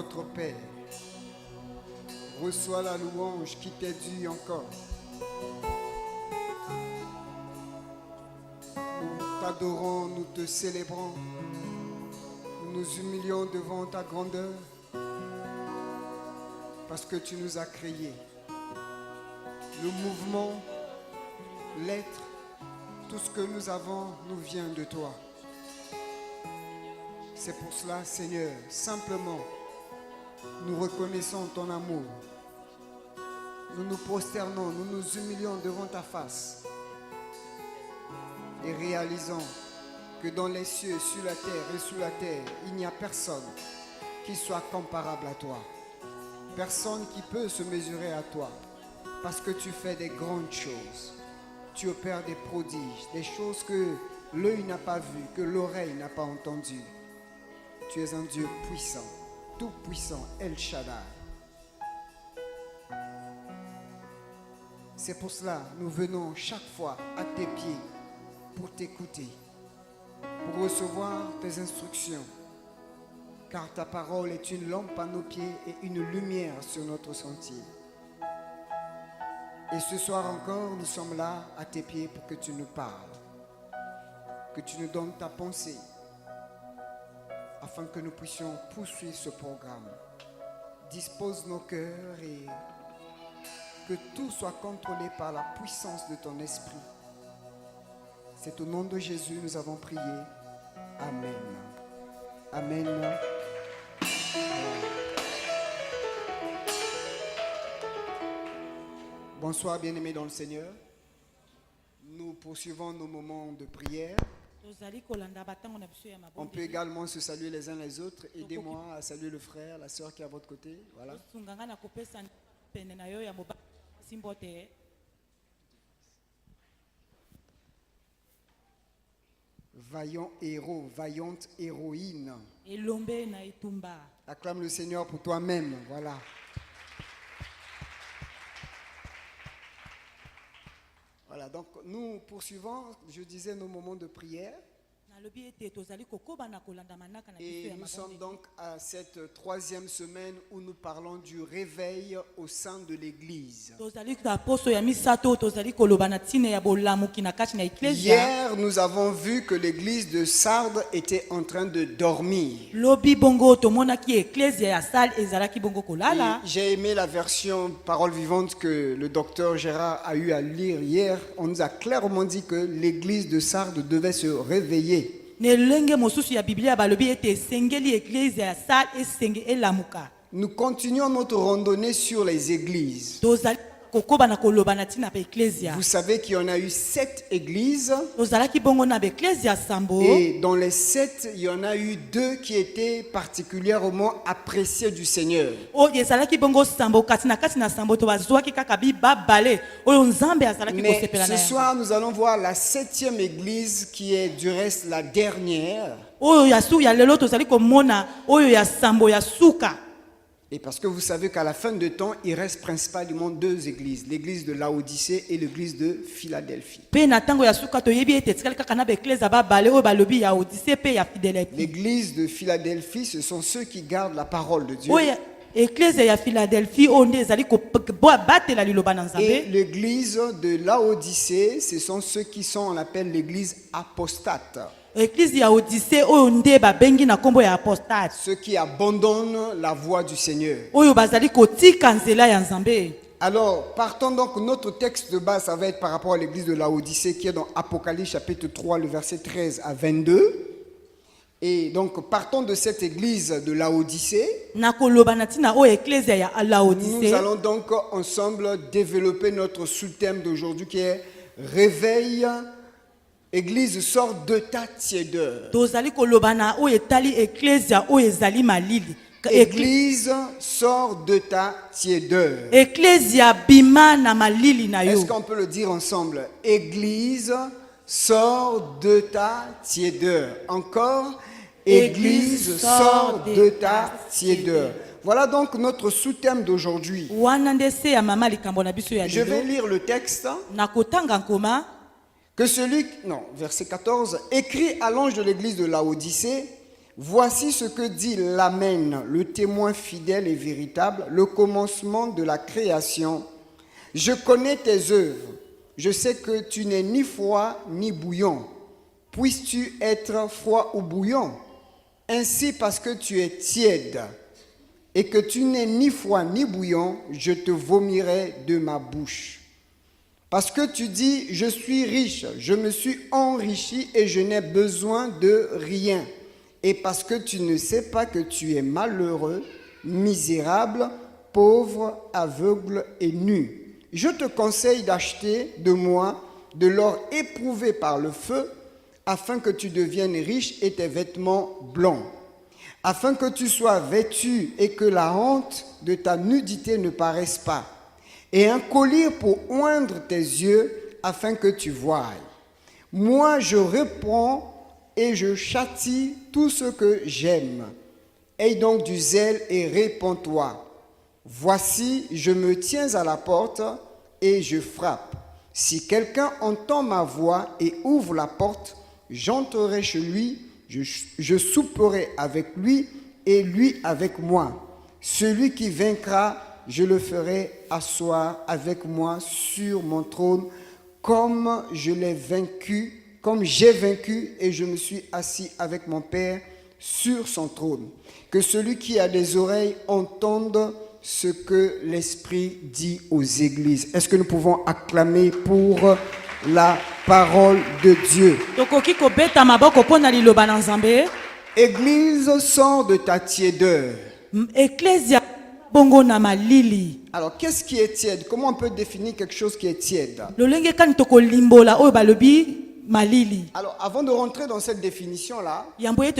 notre Père, reçois la louange qui t'est due encore. Nous t'adorons, nous te célébrons, nous nous humilions devant ta grandeur parce que tu nous as créés. Le mouvement, l'être, tout ce que nous avons nous vient de toi. C'est pour cela, Seigneur, simplement, nous reconnaissons ton amour. Nous nous prosternons, nous nous humilions devant ta face et réalisons que dans les cieux, sur la terre et sous la terre, il n'y a personne qui soit comparable à toi. Personne qui peut se mesurer à toi parce que tu fais des grandes choses. Tu opères des prodiges, des choses que l'œil n'a pas vues, que l'oreille n'a pas entendues. Tu es un Dieu puissant, tout puissant, El Shaddai. C'est pour cela que nous venons chaque fois à tes pieds pour t'écouter, pour recevoir tes instructions. Car ta parole est une lampe à nos pieds et une lumière sur notre sentier. Et ce soir encore, nous sommes là à tes pieds pour que tu nous parles, que tu nous donnes ta pensée, afin que nous puissions poursuivre ce programme. Dispose nos cœurs et que tout soit contrôlé par la puissance de ton esprit. C'est au nom de Jésus nous avons prié. Amen. Amen. Bonsoir bien-aimés dans le Seigneur. Nous poursuivons nos moments de prière. On peut également se saluer les uns les autres. Aidez-moi à saluer le frère, la sœur qui est à votre côté. Voilà. Vaillant héros, vaillante héroïne. Acclame le Seigneur pour toi-même. Voilà. Voilà, donc nous poursuivons, je disais, nos moments de prière. Et nous sommes donc à cette troisième semaine où nous parlons du réveil au sein de l'Église. Hier, nous avons vu que l'Église de Sardes était en train de dormir. J'ai aimé la version parole vivante que le docteur Gérard a eu à lire hier. On nous a clairement dit que l'Église de Sardes devait se réveiller. Nous continuons notre randonnée sur les églises. Vous savez qu'il y en a eu 7 églises. Et dans les 7, il y en a eu 2 qui étaient particulièrement appréciées du Seigneur. Mais ce soir, nous allons voir la 7e église qui est du reste la dernière. Et parce que vous savez qu'à la fin de temps, il reste principalement 2 églises, l'église de Laodicée et l'église de Philadelphie. L'église de Philadelphie, ce sont ceux qui gardent la parole de Dieu. Et l'église de Laodicée, ce sont ceux qui sont, on appelle l'église apostate. Ceux qui abandonnent la voie du Seigneur. Alors, partons donc, notre texte de base, ça va être par rapport à l'église de Laodicée qui est dans Apocalypse chapitre 3, le verset 13 à 22. Et donc, partons de cette église de Laodicée. Nous allons donc ensemble développer notre sous-thème d'aujourd'hui qui est Réveil. Église, sort de ta tiédeur. Église, sort de ta tiédeur. Est-ce qu'on peut le dire ensemble? Église, sort de ta tiédeur. Encore, Église, sort de ta tiédeur. Voilà donc notre sous-thème d'aujourd'hui. Je vais lire le texte. Que celui, non, verset 14, écrit à l'ange de l'église de Laodicée, Voici ce que dit l'Amen, le témoin fidèle et véritable, le commencement de la création. Je connais tes œuvres. Je sais que tu n'es ni froid ni bouillant. Puisses-tu être froid ou bouillant? Ainsi, parce que tu es tiède et que tu n'es ni froid ni bouillant, je te vomirai de ma bouche. Parce que tu dis, je suis riche, je me suis enrichi et je n'ai besoin de rien. Et parce que tu ne sais pas que tu es malheureux, misérable, pauvre, aveugle et nu. Je te conseille d'acheter de moi de l'or éprouvé par le feu, afin que tu deviennes riche et tes vêtements blancs, afin que tu sois vêtu et que la honte de ta nudité ne paraisse pas, et un collier pour oindre tes yeux, afin que tu voies. Moi, je reprends et je châtie tout ce que j'aime. Aie donc du zèle et répands-toi. Voici, je me tiens à la porte et je frappe. Si quelqu'un entend ma voix et ouvre la porte, j'entrerai chez lui, je souperai avec lui et lui avec moi. Celui qui vaincra, je le ferai asseoir avec moi sur mon trône, comme j'ai vaincu et je me suis assis avec mon Père sur son trône. Que celui qui a des oreilles entende ce que l'Esprit dit aux églises. Est-ce que nous pouvons acclamer pour la parole de Dieu? Église, sors de ta tiédeur. Alors, qu'est-ce qui est tiède? Comment on peut définir quelque chose qui est tiède? Alors, avant de rentrer dans cette définition-là, j'aimerais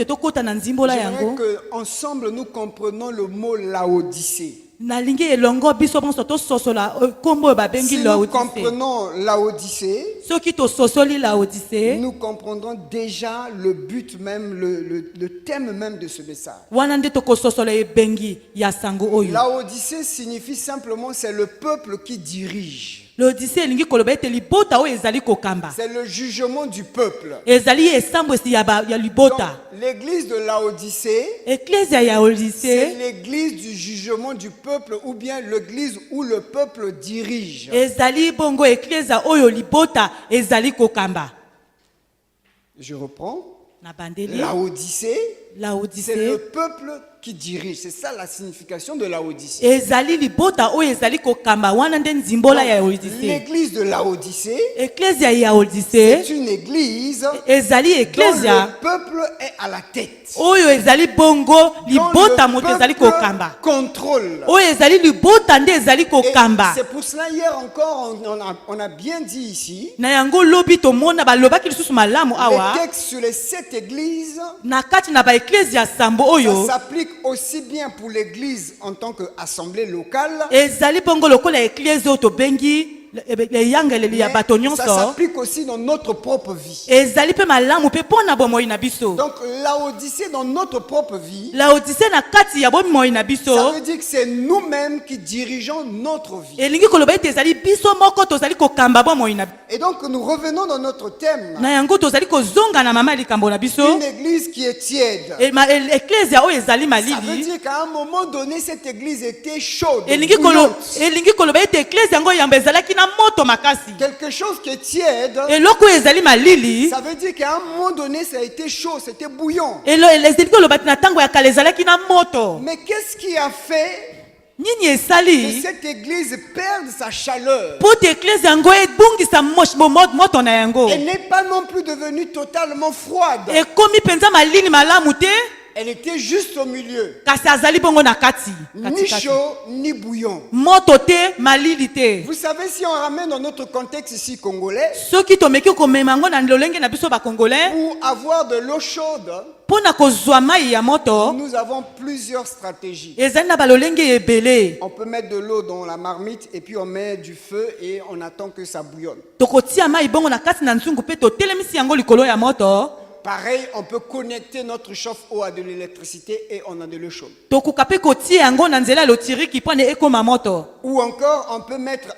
qu'ensemble nous comprenions le mot Laodicée. Si nous comprenons Laodicée, nous comprendrons déjà le but même, le thème même de ce message. Laodicée signifie simplement c'est le peuple qui dirige. C'est le jugement du peuple. Donc, l'église de Laodicée, c'est l'église du jugement du peuple ou bien l'église où le peuple dirige. Je reprends. Laodicée, c'est le peuple qui dirige. C'est ça la signification de Laodicée. L'église de Laodicée, c'est une église dont le peuple est à la tête. Dont le peuple contrôle. Et c'est pour cela hier encore on a bien dit ici le texte sur les 7 églises, ça s'applique aussi bien pour l'église en tant qu'assemblée locale, ça s'applique aussi dans notre propre vie. Donc Laodicée dans notre propre vie, ça veut dire que c'est nous-mêmes qui dirigeons notre vie. Et donc nous revenons dans notre thème. Une église qui est tiède. Ça veut dire qu'à un moment donné cette église était chaude, bouillante. Quelque chose qui est tiède, ça veut dire qu'à un moment donné ça a été chaud, c'était bouillant. Mais qu'est-ce qui a fait que cette église perde sa chaleur? Elle n'est pas non plus devenue totalement froide. Elle était juste au milieu. Ni chaud, ni bouillant. Vous savez, si on ramène dans notre contexte ici congolais, pour avoir de l'eau chaude, nous avons plusieurs stratégies. On peut mettre de l'eau dans la marmite et puis on met du feu et on attend que ça bouillonne. Pareil, on peut connecter notre chauffe-eau à de l'électricité et on a de l'eau chaude. Ou encore, on peut mettre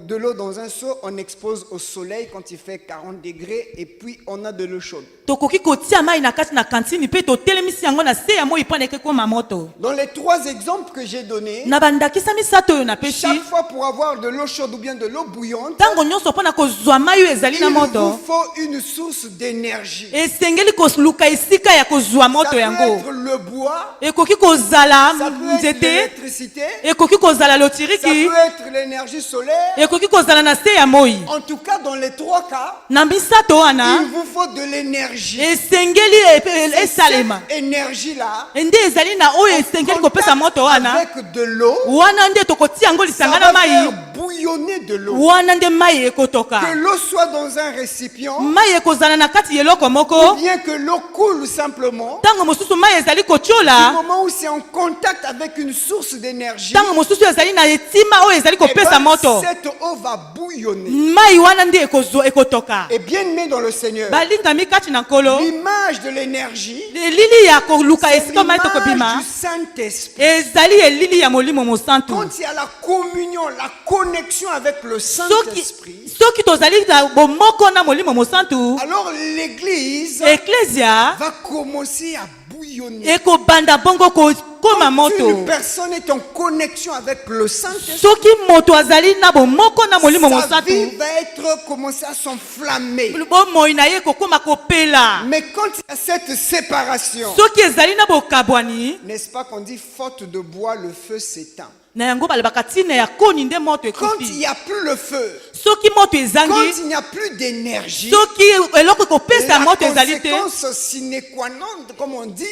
de l'eau dans un seau, on expose au soleil quand il fait 40 degrés et puis on a de l'eau chaude. tokoki kotia mai na kati na kantine mpe totelemisi yango na se ya moi mpona ekekoma moto. Dans les 3 exemples que j'ai donnés, Na bandakisa misato oyo napesi, chaque fois pour avoir de l'eau chaude ou bien de l'eau bouillante, ntango nyonso mpona kozwa mai oyo ezali il na vous moto, faut une source d'énergie. esengeli koluka esika ya kozwa Ça moto peut yango. être le bois, Ekoki kozala ça peut être nzete, l'électricité, ekoki kozala ça lotiriki, peut être l'énergie solaire. ekoki kozala na se ya moi. En tout cas, dans les 3 cas, Na misato wana il vous faut de l'énergie. esengeli Et esalema. cette énergie-là, Nde ezali na oyo esengeli kopesa moto wana, avec de l'eau, wana nde tokotia yango ça lisanga va na mai, faire bouillonner de l'eau. wana nde mai ekotoka. Que l'eau soit dans un récipient, Mai ekozala na kati ya eloko ou moko, bien que l'eau coule simplement. ntango mosusu mai ezali Du kotiola, moment où c'est en contact avec une source d'énergie, ntango mosusu ezali na etima oyo ezali eh ben, kopesa moto, cette eau va bouillonner. mai wana nde ekotoka. Et bien aimé dans le Seigneur, Balingami kati na nkolo, l'image de l'énergie, elili ya koluka c'est esika mai l'image tokobima, du Saint-Esprit. ezali elili ya molimo mosantu. Quand il y a la communion, la connexion avec le soki Saint-Esprit, soki tozali na bomoko na molimo mosantu, alors l'Église eklesia va commencer à bouillonner. ekobanda bongo kokoma Quand moto. une personne est en connexion avec le Saint-Esprit, Soki moto azali na bomoko na molimo sa mosantu, vie va être commencer à s'enflammer. bomoi na ye kokoma kopela. Mais quand il y a cette séparation, Soki ezali na bokabwani, n'est-ce pas qu'on dit faute de bois, le feu s'éteint. na yango balobaka ntina ya koni nde moto Quand il ekofi. n'y a plus le feu, Soki moto quand ezangi, il n'y a plus d'énergie, soki eloko ekopesa la moto ezali te, conséquence sine qua non, comme on dit,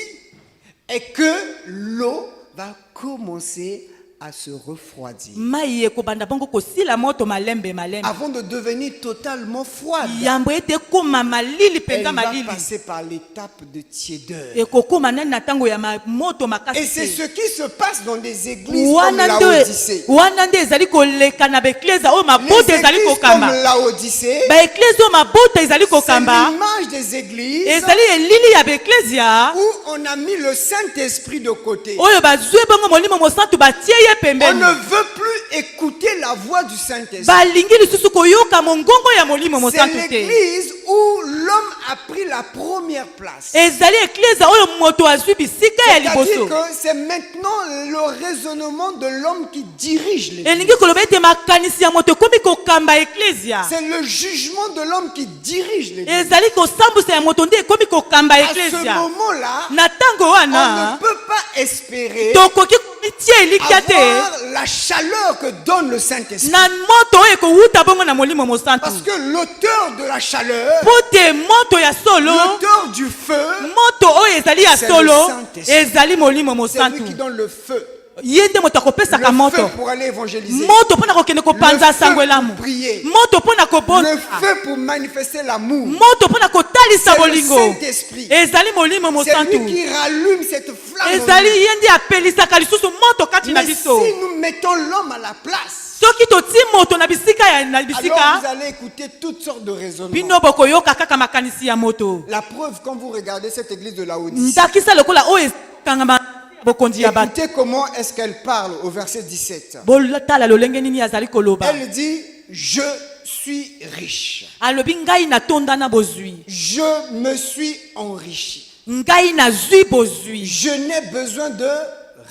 est que l'eau va commencer à se refroidir mai ekobanda bongo kosila moto malembe malembe. avant de devenir totalement froide. Yambo ete koma malili Elle penza va malili. passer par l'étape de tiédeur. Ekokoma nani na tango ya moto Et makasi c'est te. ce qui se passe dans des églises comme Wana Laodicée. nde ezali koleka na baeklezia oyo Les mabota ezali églises comme kokamba. Laodicée, Baeklezia oyo mabota ezali c'est kokamba, l'image des églises ezali elili ya baeklezia où on a mis le Saint-Esprit de côté. oyo bazwi bongo molimo mosantu batie ye On pembeni. ne veut plus écouter la voix du Saint-Esprit. Balingi lisusu koyoka mongongo ya molimo C'est mosantu te. l'église où l'homme a pris la première place. Ezali eklezia oyo moto azwi bisika ya C'est-à-dire liboso. que c'est maintenant le raisonnement de l'homme qui dirige l'église. Elingi koloba ete makanisi ya moto ekomi kokamba eklezia. C'est le jugement de l'homme qui dirige l'église. Ezali kosambusa ya moto nde ekomi kokamba À ce eklezia. moment-là, Na tango on ne wana peut pas espérer tokoki komitia elikya te avoir la chaleur que donne le Saint-Esprit. na moto oyo ekowuta bongo na molimo mosantu. Parce que l'auteur de la chaleur, Po te moto ya solo, l'auteur du feu, moto oyo ezali ya C'est solo, le Saint-Esprit. ezali molimo c'est lui mosantu. qui donne le feu. Ye nde moto akopesaka Le moto. feu pour aller évangéliser. Moto mpona kokende kopanza Le feu sango elamu. pour prier. Moto mpona Le kobonza. feu pour manifester l'amour. Moto mpona kotalisa C'est le bolingo. Saint-Esprit. Ezali molimo C'est lui mosantu. qui rallume cette flamme. en Ezali nous. ye nde apelisaka lisusu moto kati na Mais biso. si nous mettons l'homme à la place, Soki toti moto na bisika na alors bisika, vous allez écouter toutes sortes de raisonnements. bino bokoyoka kaka makanisi ya moto. La preuve, quand vous regardez cette église de Laodicée, Ndakisa lokola oyo ekangama bokonzi ya bato. écoutez comment est-ce qu'elle parle au verset 17. Bolata lolenge nini azali koloba. Elle dit, je suis riche. Alobi ngai natonda na bozwi. Je me suis enrichi. Ngai nazwi bozwi. Je n'ai besoin de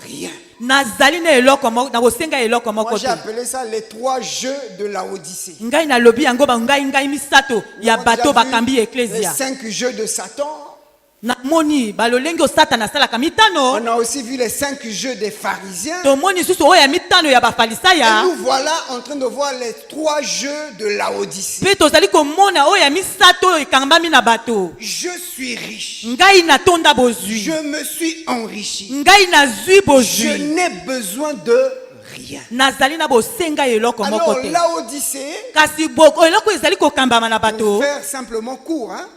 rien. Nazali na eloko moko na kosenga eloko Moi, moko j'ai te. appelé ça les 3 jeux de Laodicée. Ngai nalobi yango ba ngai misato ya On a bato déjà vu bakambi les eklezia. 5 jeux de Satan. Namoni balolenge o Satan asalaka mitano. On a aussi vu les 5 jeux des pharisiens. Tomoni susu oyo ya mitano ya Et bafalisaya. nous voilà en train de voir les 3 jeux de Laodicée. Pe tozali komona oyo ya misato oyo ekangami na bato. Je suis riche. Ngai natonda bozwi. Je me suis enrichi. Ngai nazwi Je bozwi. n'ai besoin de rien. Nazali na bosenga eloko moko Alors, te. Laodicée, Kasi boko eloko ezali kokambama na pour bato. faire simplement court, hein,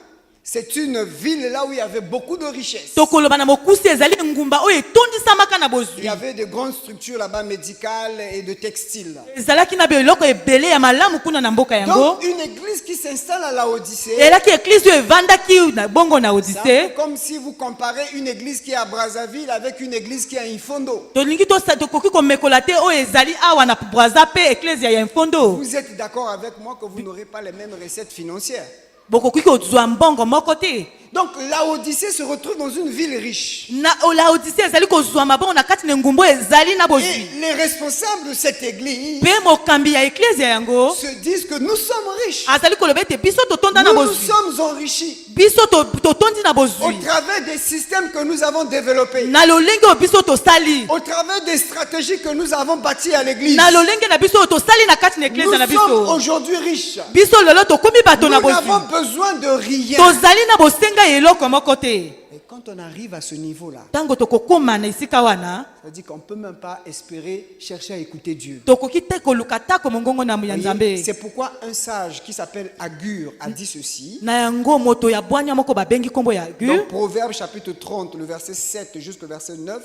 C'est une ville là où il y avait beaucoup de richesses. tokoloba na mokusi ezali ngumba oyo etondisamaka na Il y bozwi avait de grandes structures là-bas médicales et de textiles. ezalaki na biloko ebele ya malamu kuna na mboka yango. Donc une église qui s'installe à la Odyssée, elaki eklise oyo evandaki na bongo na c'est un odise. peu comme si vous comparez une église qui est à Brazzaville avec une église qui est à Infondo. tolingi tokoki komekola te oyo ezali awa na braza mpe eklezia ya mfondo. Vous êtes d'accord avec moi que vous n'aurez pas les mêmes recettes financières. bokoki kozwa mbongo moko te. Donc la Odyssée se retrouve dans une ville riche. na laodise ezali kozwa mabongo na kati na ngumba oyo ezali na Et bozwi. les responsables de cette église mpe mokambi ya eklezia yango se disent que nous sommes riches. azali koloba ete biso totonda na Nous nous bozwi. sommes enrichis biso totondi na au bozwi travers des systèmes que nous avons développés, na lolenge oyo biso tosali. au travers des stratégies que nous avons bâties à l'église. na lolenge na biso oyo tosali na kati na Nous eklezia na sommes biso. aujourd'hui riches. biso lelo tokomi bato Nous na n'avons bozwi. besoin de rien. tozali na bosenga ya eloko moko te. Et quand on arrive à ce niveau-là, ntango tokokóma na esika wana ça veut dire qu'on ne peut même pas espérer chercher à écouter Dieu. tokoki te koluka tako mongongo na ya Voyez, nzambe. c'est pourquoi un sage qui s'appelle Agur a dit ceci. na yango moto ya bwanya moko babengi nkombo ya Dans Agur. Proverbe chapitre 30, le verset 7 jusqu'au verset 9,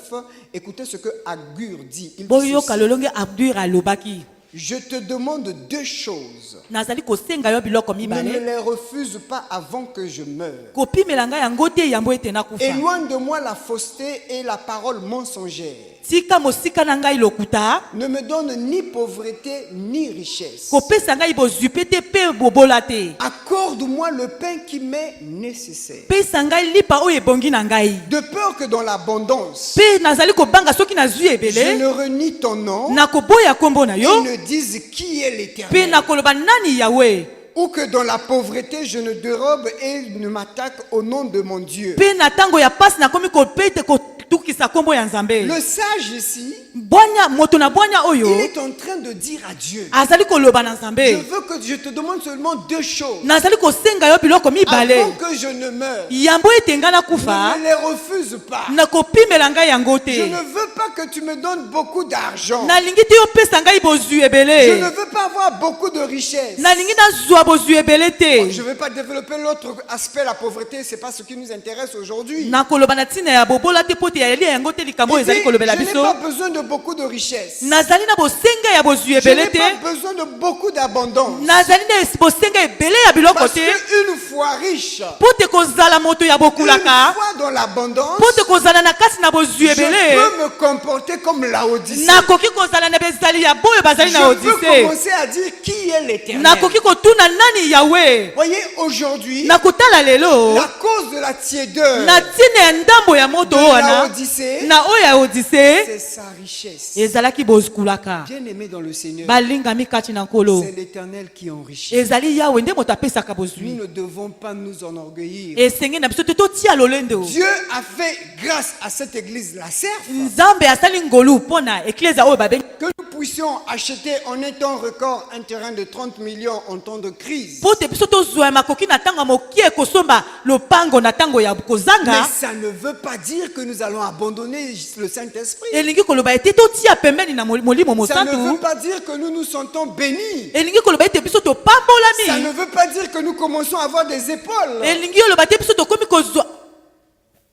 écoutez ce que Agur dit. Il dit boyoka ceci. lolonge Agur alobaki. Je te demande deux choses. nazali kosenga yo biloko Ne me mibale. les refuse pas avant que je meure. kopimela ngai yango te yambo ete nakufa. Éloigne de moi la fausseté et la parole mensongère. tika mosika na ngai lokuta. Ne me donne ni pauvreté ni richesse. kopesa ngai bozwi pe te mpe bobola te. Accorde-moi le pain qui m'est nécessaire. pesa ngai lipa oyo ebongi na ngai. De peur que dans l'abondance, mpe nazali kobanga soki nazwi je ebele. ne renie ton nom nakoboya nkombo na et yo. ne dise qui est mpe l'Éternel. nakoloba nani yawe. Ou que dans la pauvreté, je ne dérobe et ne m'attaque au nom de mon Dieu. mpe na ntango ya pasi nakomi kopete kotukisa nkombo ya nzambe. Le sage ici, bwanya moto na bwanya il oyo est en train de dire à Dieu, azali koloba na je nzambe. veux que je te demande seulement deux choses. nazali kosenga yo biloko Avant mibale. que je ne meure, yambo ete ngai ne nakufa. me les refuse pas. nakopimela ngai yango Je te. ne veux pas que tu me donnes beaucoup d'argent. nalingi te opesa ngai bozwi Je ne ebele. veux pas avoir beaucoup de richesses. nalingi nazwa bozwi ebele te. Je ne vais pas développer l'autre aspect, la pauvreté, ce n'est pas ce qui nous intéresse aujourd'hui. nakoloba na ntina ya bobola te po te yalia yango te likambo Il oyo dit, ezali kolobela je n'ai biso. pas besoin de beaucoup de richesses. nazali na bosenga ya bozwi Je ebele n'ai te. pas besoin de beaucoup d'abondance. nazali na bosenga ebele ya biloko Parce te. qu'une fois riche, po te kozala moto ya une bokulaka. fois dans l'abondance, po te kozala na kati na bozwi je ebele. peux me comporter comme Laodicée. nakoki kozala na bezali ya boyo bazali na Je peux odise. commencer à dire qui est l'Éternel. nakoki kotuna nani yawe. Voyez, aujourd'hui, nakotala lelo. la cause de la tiédeur na ntina ya ndambo ya moto de wana. Laodicée, na oyo ya odise c'est sa richesse. ezalaki bozikulaka. Bien-aimé dans le Seigneur, balingami kati na nkolo. c'est l'Éternel qui enrichit. ezali yawe nde moto apesaka Nous bozwi. ne devons pas nous enorgueillir. esenge na biso te totia lolendo. Dieu a fait grâce à cette église, la CERF, nzambe asali ngolu mpo na eklezia oyo babengi. que nous puissions acheter en un temps record un terrain de 30 millions en temps de crise. mpo te biso tozwa ya makoki na ntango ya mokie kosomba lopango na ntango ya Mais kozanga. ça ne veut pas dire que nous allons abandonner le Saint-Esprit. elingi koloba ete totia pembeni na molimo Ça ne veut mosantu. pas dire que nous nous sentons bénis. elingi koloba ete biso Ça ne topambolami. veut pas dire que nous commençons à avoir des épaules. elingi oloba te biso tokomi kozwa.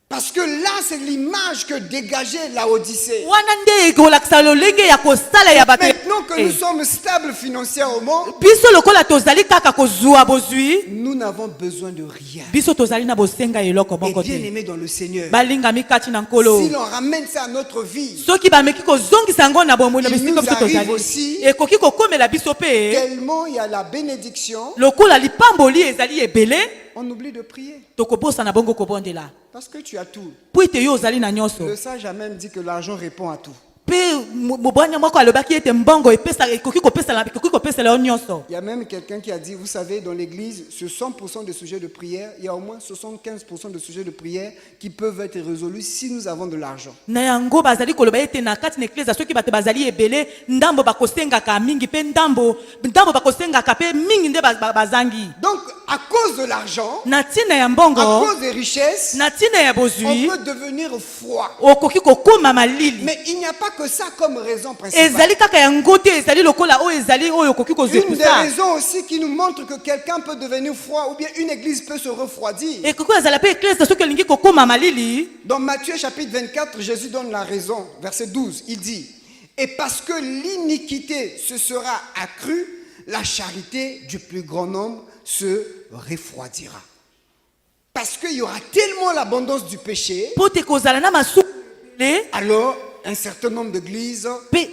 Parce que là, c'est l'image que dégageait la Odyssée. wana nde kolakisa lolenge ya kosala ya bato. Maintenant que nous sommes stables financièrement, biso lokola tozali kaka kozwa bozwi. nous n'avons besoin de rien. biso tozali na bosenga eloko Et moko bien te. aimé dans le Seigneur, balingami kati na nkolo. si l'on ramène ça à notre vie, soki bameki kozongisa yango na bomoi na Il bisika nous biso arrive tozali. aussi- ekoki kokomela biso mpe. tellement il y a la bénédiction, lokola lipamboli ezali ebele. on oublie de prier. tokobosana bongo kobondela. Parce que tu as tout. po ete yo ozali na nyonso. Le sage a même dit que l'argent répond à tout. mpe mobwanya moko alobaki ete mbongo ekoki kopesela yo nyonso. Il y a même quelqu'un qui a dit, vous savez, dans l'église, sur 100% de sujets de prière, il y a au moins 75% de sujets de prière qui peuvent être résolus si nous avons de l'argent. na yango bazali koloba ete na kati na eklezia soki bato bazali ebele ndambo bakosengaka mingi mpe ndambo bakosengaka mpe mingi nde bazangi. Donc, à cause de l'argent, na ntina ya à mbongo. cause des richesses, na ntina ya on bozwi. peut devenir froid. okoki kokoma malili. Mais il n'y a pas que ça ça comme raison principale. ezali kaka yango te ezali lokola oyo ezali oyo okoki kozwa Une des ekusa raisons aussi qui nous montre que quelqu'un peut devenir froid ou bien une église peut se refroidir. ekoki ezala mpe eklese soki olingi kokóma malili. Dans Matthieu chapitre 24, Jésus donne la raison. Verset 12, il dit, et parce que l'iniquité se sera accrue, la charité du plus grand nombre se refroidira. Parce qu'il y aura tellement l'abondance du péché, po te kozala na masumu ebele alors un certain nombre d'églises mpe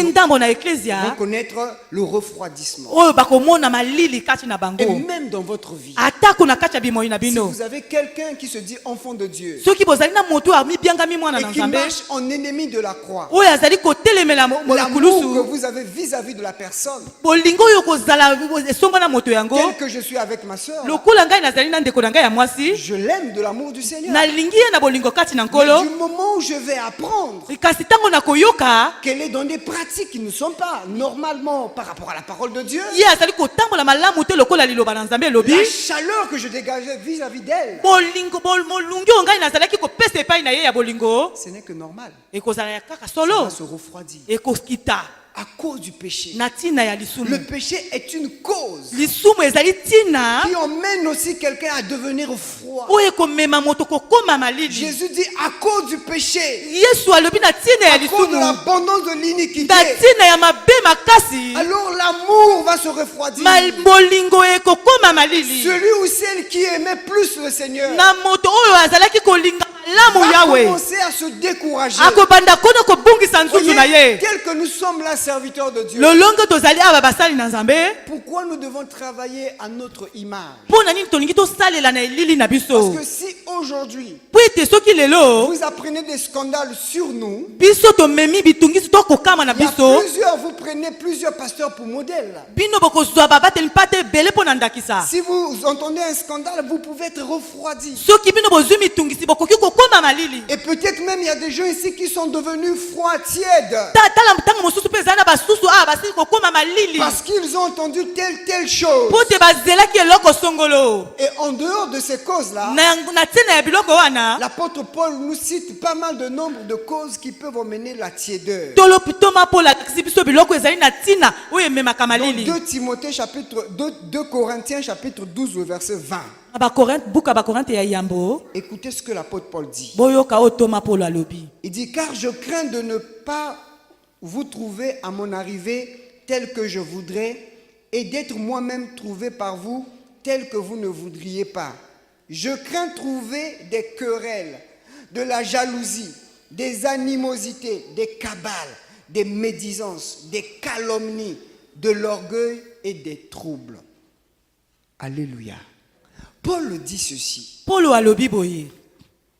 ndambo na eklesia vont connaître le refroidissement. oyo bakomona malili kati na Et bango même dans votre vie, atako na kati ya bimoi na si bino vous avez quelqu'un qui se dit enfant de Dieu soki bozali na moto amibiangami mwana et na qui nzambe marche en ennemi de la croix, oyo azali kotelemela l'amour que mokulusu vous avez vis-à-vis de la personne, bolingo oyo kozala esongo na moto yango tel que je suis avec ma soeur, lokola ngai nazali na ndeko na ngai ya mwasi je l'aime de l'amour du Seigneur. nalingi ye na bolingo kati na Mais nkolo du moment où je vais apprendre kasi ntango nakoyoka qu'elle est dans des pratiques qui ne sont pas normalement par rapport à la parole de Dieu, ye azali kotambola malamu te lokola liloba na nzambe elobi la chaleur que je dégageais vis-à-vis d'elle, molungi oyo ngai nazalaki kopesa epai na ye ya bolingo ce n'est que normal. ekozala ya kaka Ça solo va se refroidir ekokita à cause du péché. na ntina ya Le lisumu péché est une cause lisumu ezali ntina qui emmène aussi quelqu'un à devenir froid. oyo ekomema moto kokóma malili. Jésus dit à cause du péché, yesu alobi na ntina ya à cause de lisumu l'abondance de l'iniquité, na ntina ya mabe makasi alors l'amour va se refroidir. bolingo ekokóma malili Celui ou celle qui aimait plus le Seigneur na moto oyo azalaki kolinga malamu va yawe commencer à se décourager. akobanda kona kobungisa nzuzu Voyez, na ye tel que nous sommes là serviteurs de Dieu, lolongo tozali awa basali na nzambe pourquoi nous devons travailler à notre image? mpo na nini tolingi tosalela na elili na Parce biso que si aujourd'hui mpo ete soki lelo vous apprenez des scandales sur nous, biso tomemi bitungisi tokokama na il y a biso plusieurs, vous prenez plusieurs pasteurs pour modèle. bino bokozwa babateli mpate ebele mpo na ndakisa Si vous entendez un scandale, vous pouvez être refroidi. soki bino bozwi mitungisi bokoki kokóma malili Et peut-être même il y a des gens ici qui sont devenus froids, tièdes, tala ntango mosusu mpe ezali na basusu awa basili kokóma malili parce qu'ils ont entendu telle chose. mpo te bazelaki eloko songolo Et en dehors de ces causes-là, na ntina ya biloko wana l'apôtre Paul nous cite pas mal de nombre de causes qui peuvent emmener la tiédeur. tolopi toma mpo lakisi biso biloko ezali na ntina oyo ememaka Dans malili 2 Timothée chapitre 2 Corinthiens chapitre 12 au verset 20. buka bakorinte ya yambo Écoutez ce que l'apôtre Paul dit. boyoka oyo toma polo alobi Il dit, car je crains de ne pas vous trouver à mon arrivée tel que je voudrais et d'être moi-même trouvé par vous tel que vous ne voudriez pas. Je crains trouver des querelles, de la jalousie, des animosités, des cabales, des médisances, des calomnies, de l'orgueil et des troubles. Alléluia. Paul dit ceci. polo alobi boye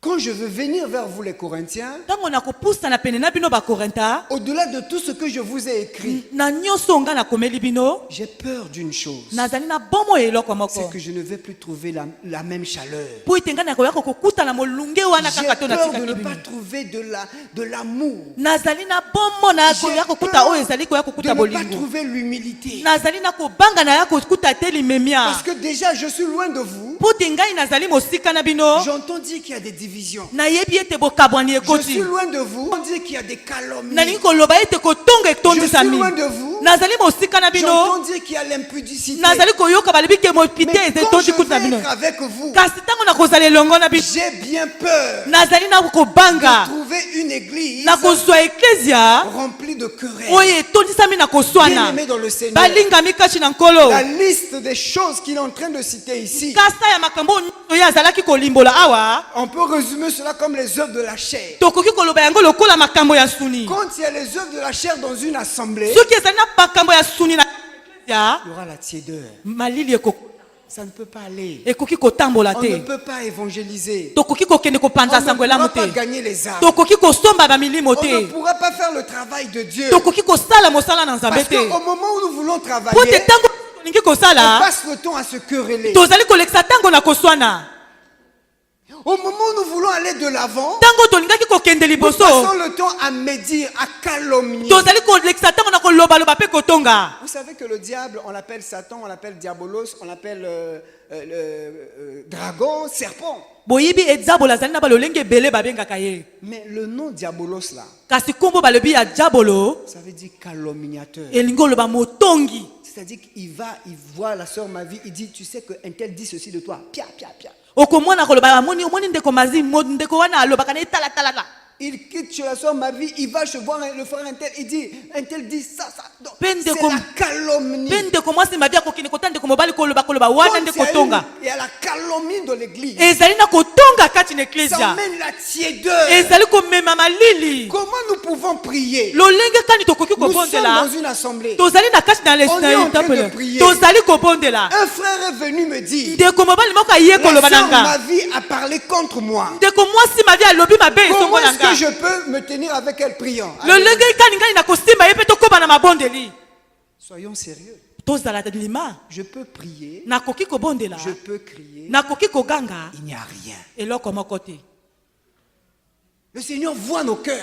Quand je veux venir vers vous les Corinthiens, ntango nakopusana pene na bino bakorinta au-delà de tout ce que je vous ai écrit, na nyonso nga nakomeli bino j'ai peur d'une chose. nazali na bomo ya eloko C'est moko que je ne vais plus trouver la même chaleur. mpo ete ngai nakoya kokokutana molunge wana J'ai kaka to peur de ne natikaki pas bino trouver de l'amour. nazali na bomo na J'ai koya kokuta oyo ezali koya de kokuta ne pas bolingo trouver l'humilité. nazali na kobanga na ya kokuta te limemia Parce que déjà, je suis loin de vous. mpo te ngai nazali mosika na bino J'entends dire qu'il y a des divisions. nayebi ete bokabwani Je ekoti suis loin de vous. J'entends dire qu'il y a des calomnies. nalingi koloba ete kotonga Je suis etondisami loin de vous. nazali mosika na bino J'entends dire qu'il y a l'impudicité. nazali koyoka balobi ke mopite Mais eza quand je etondi kutu na vais bino être avec vous, kasi ntango nakozala elongo na bino j'ai bien peur nazali na de kobanga trouver une église na kozwa eklesia remplie de querelles. oyo etondisami na koswana Bien-aimés dans le Seigneur, balingami kati na nkolo la liste des choses qu'il est en train de citer ici, kasa ya makambo oyo nyonso ye azalaki kolimbola awa on peut résumer cela comme les œuvres de la chair. tokoki koloba yango lokola makambo ya suni Quand il y a les œuvres de la chair dans une assemblée, soki ezali na makambo ya suni na eklesia il y aura la tiédeur. malili Ça ne peut pas aller. ekoki kotambola On ne te peut pas évangéliser. tokoki kokende On kopanza ne sango pourra elamu pas te gagner les âmes. tokoki kosomba bamilimo On ne te pourra pas faire le travail de Dieu. tokoki kosala mosala na nzambe Parce te qu'au moment où nous voulons mpo te travailler, ntango tolingi on kosala passe le temps à se quereller. tozali kolekisa ntango na koswana Au moment où nous voulons aller de l'avant, Tango tolingaki kokende nous liboso. passons le temps à médire, à calomnier. Tozali kolekisa tango na koloba loba pe kotonga. Vous savez que le diable, on l'appelle Satan, on l'appelle Diabolos, on l'appelle dragon, serpent. Boyibi edzabolo azali na balolenge bele babengaka ye. Mais le nom Diabolos là, Kasi kombo balobi ya diabolo ça veut dire calomniateur. elingi oloba motongi. C'est-à-dire qu'il va, il voit la sœur Mavi, il dit, tu sais qu'un tel dit ceci de toi. Pia, pia, pia. Okomona koloba omoni ndeko mazi ndeko wana alobaka na etala tala. Il quitte chez la sœur Mavi, il va chez voir le frère un tel dit ça. Donc, Peine de c'est com- la calomnie. Pende komwasi mabia kokini kotande komobali koloba wana Donc, ndeko tonga. il y a la calomnie dans l'église. Ezali na kotonga kati na Ça ecclesia. emmène la tiédeur. Ezali komema malili. Comment nous pouvons prier? Lolenge kani tokoki Nous sommes kobondela. dans une assemblée. Tozali na kati na On est en train de temple. prier. Tozali kobondela. Un frère est venu me dire, Ndeko mobali moko aye la koloba sœur nanga. Mavi a parlé contre moi. Ndeko mwasi mabia alobi mabe Comment esongo est-ce que nanga. je peux me tenir avec elle priant? Lolenge kani ngani na kosimba ye pe tokoba na mabondeli. Soyons sérieux. Tozala lima. Je peux prier, Nakoki kobondela. je peux crier, Nakoki koganga. il n'y a rien. Eloko moko te. Le Seigneur voit nos cœurs.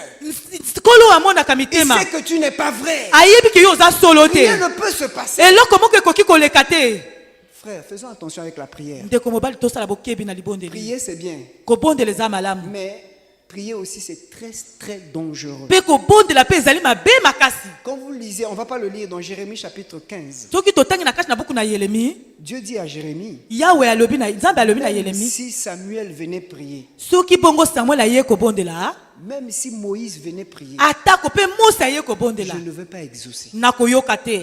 Kolo amonaka Il mitema. sait que tu n'es pas vrai. Ayebi ke yo oza solo te. Rien ne peut se passer. Eloko moko ekoki koleka te. Frère, faisons attention avec la prière. Ndeko mobali tosala bokebi na libondeli. Prier, c'est bien. Kobondela eza malamu. Mais prier aussi, c'est très, très dangereux. Pe kobondela pe ezali mabe makasi. Quand vous lisez, on ne va pas le lire dans Jérémie chapitre 15. Soki totangi na kati na buku na Yeremi, Dieu dit à Jérémie, Yahweh alobi na Nzambe alobi na même Yeremi, si Samuel venait prier, soki bongo Samuel aye kobondela, même si Moïse venait prier, atako pe Mose aye kobondela, je ne veux pas exaucer. nakoyoka te.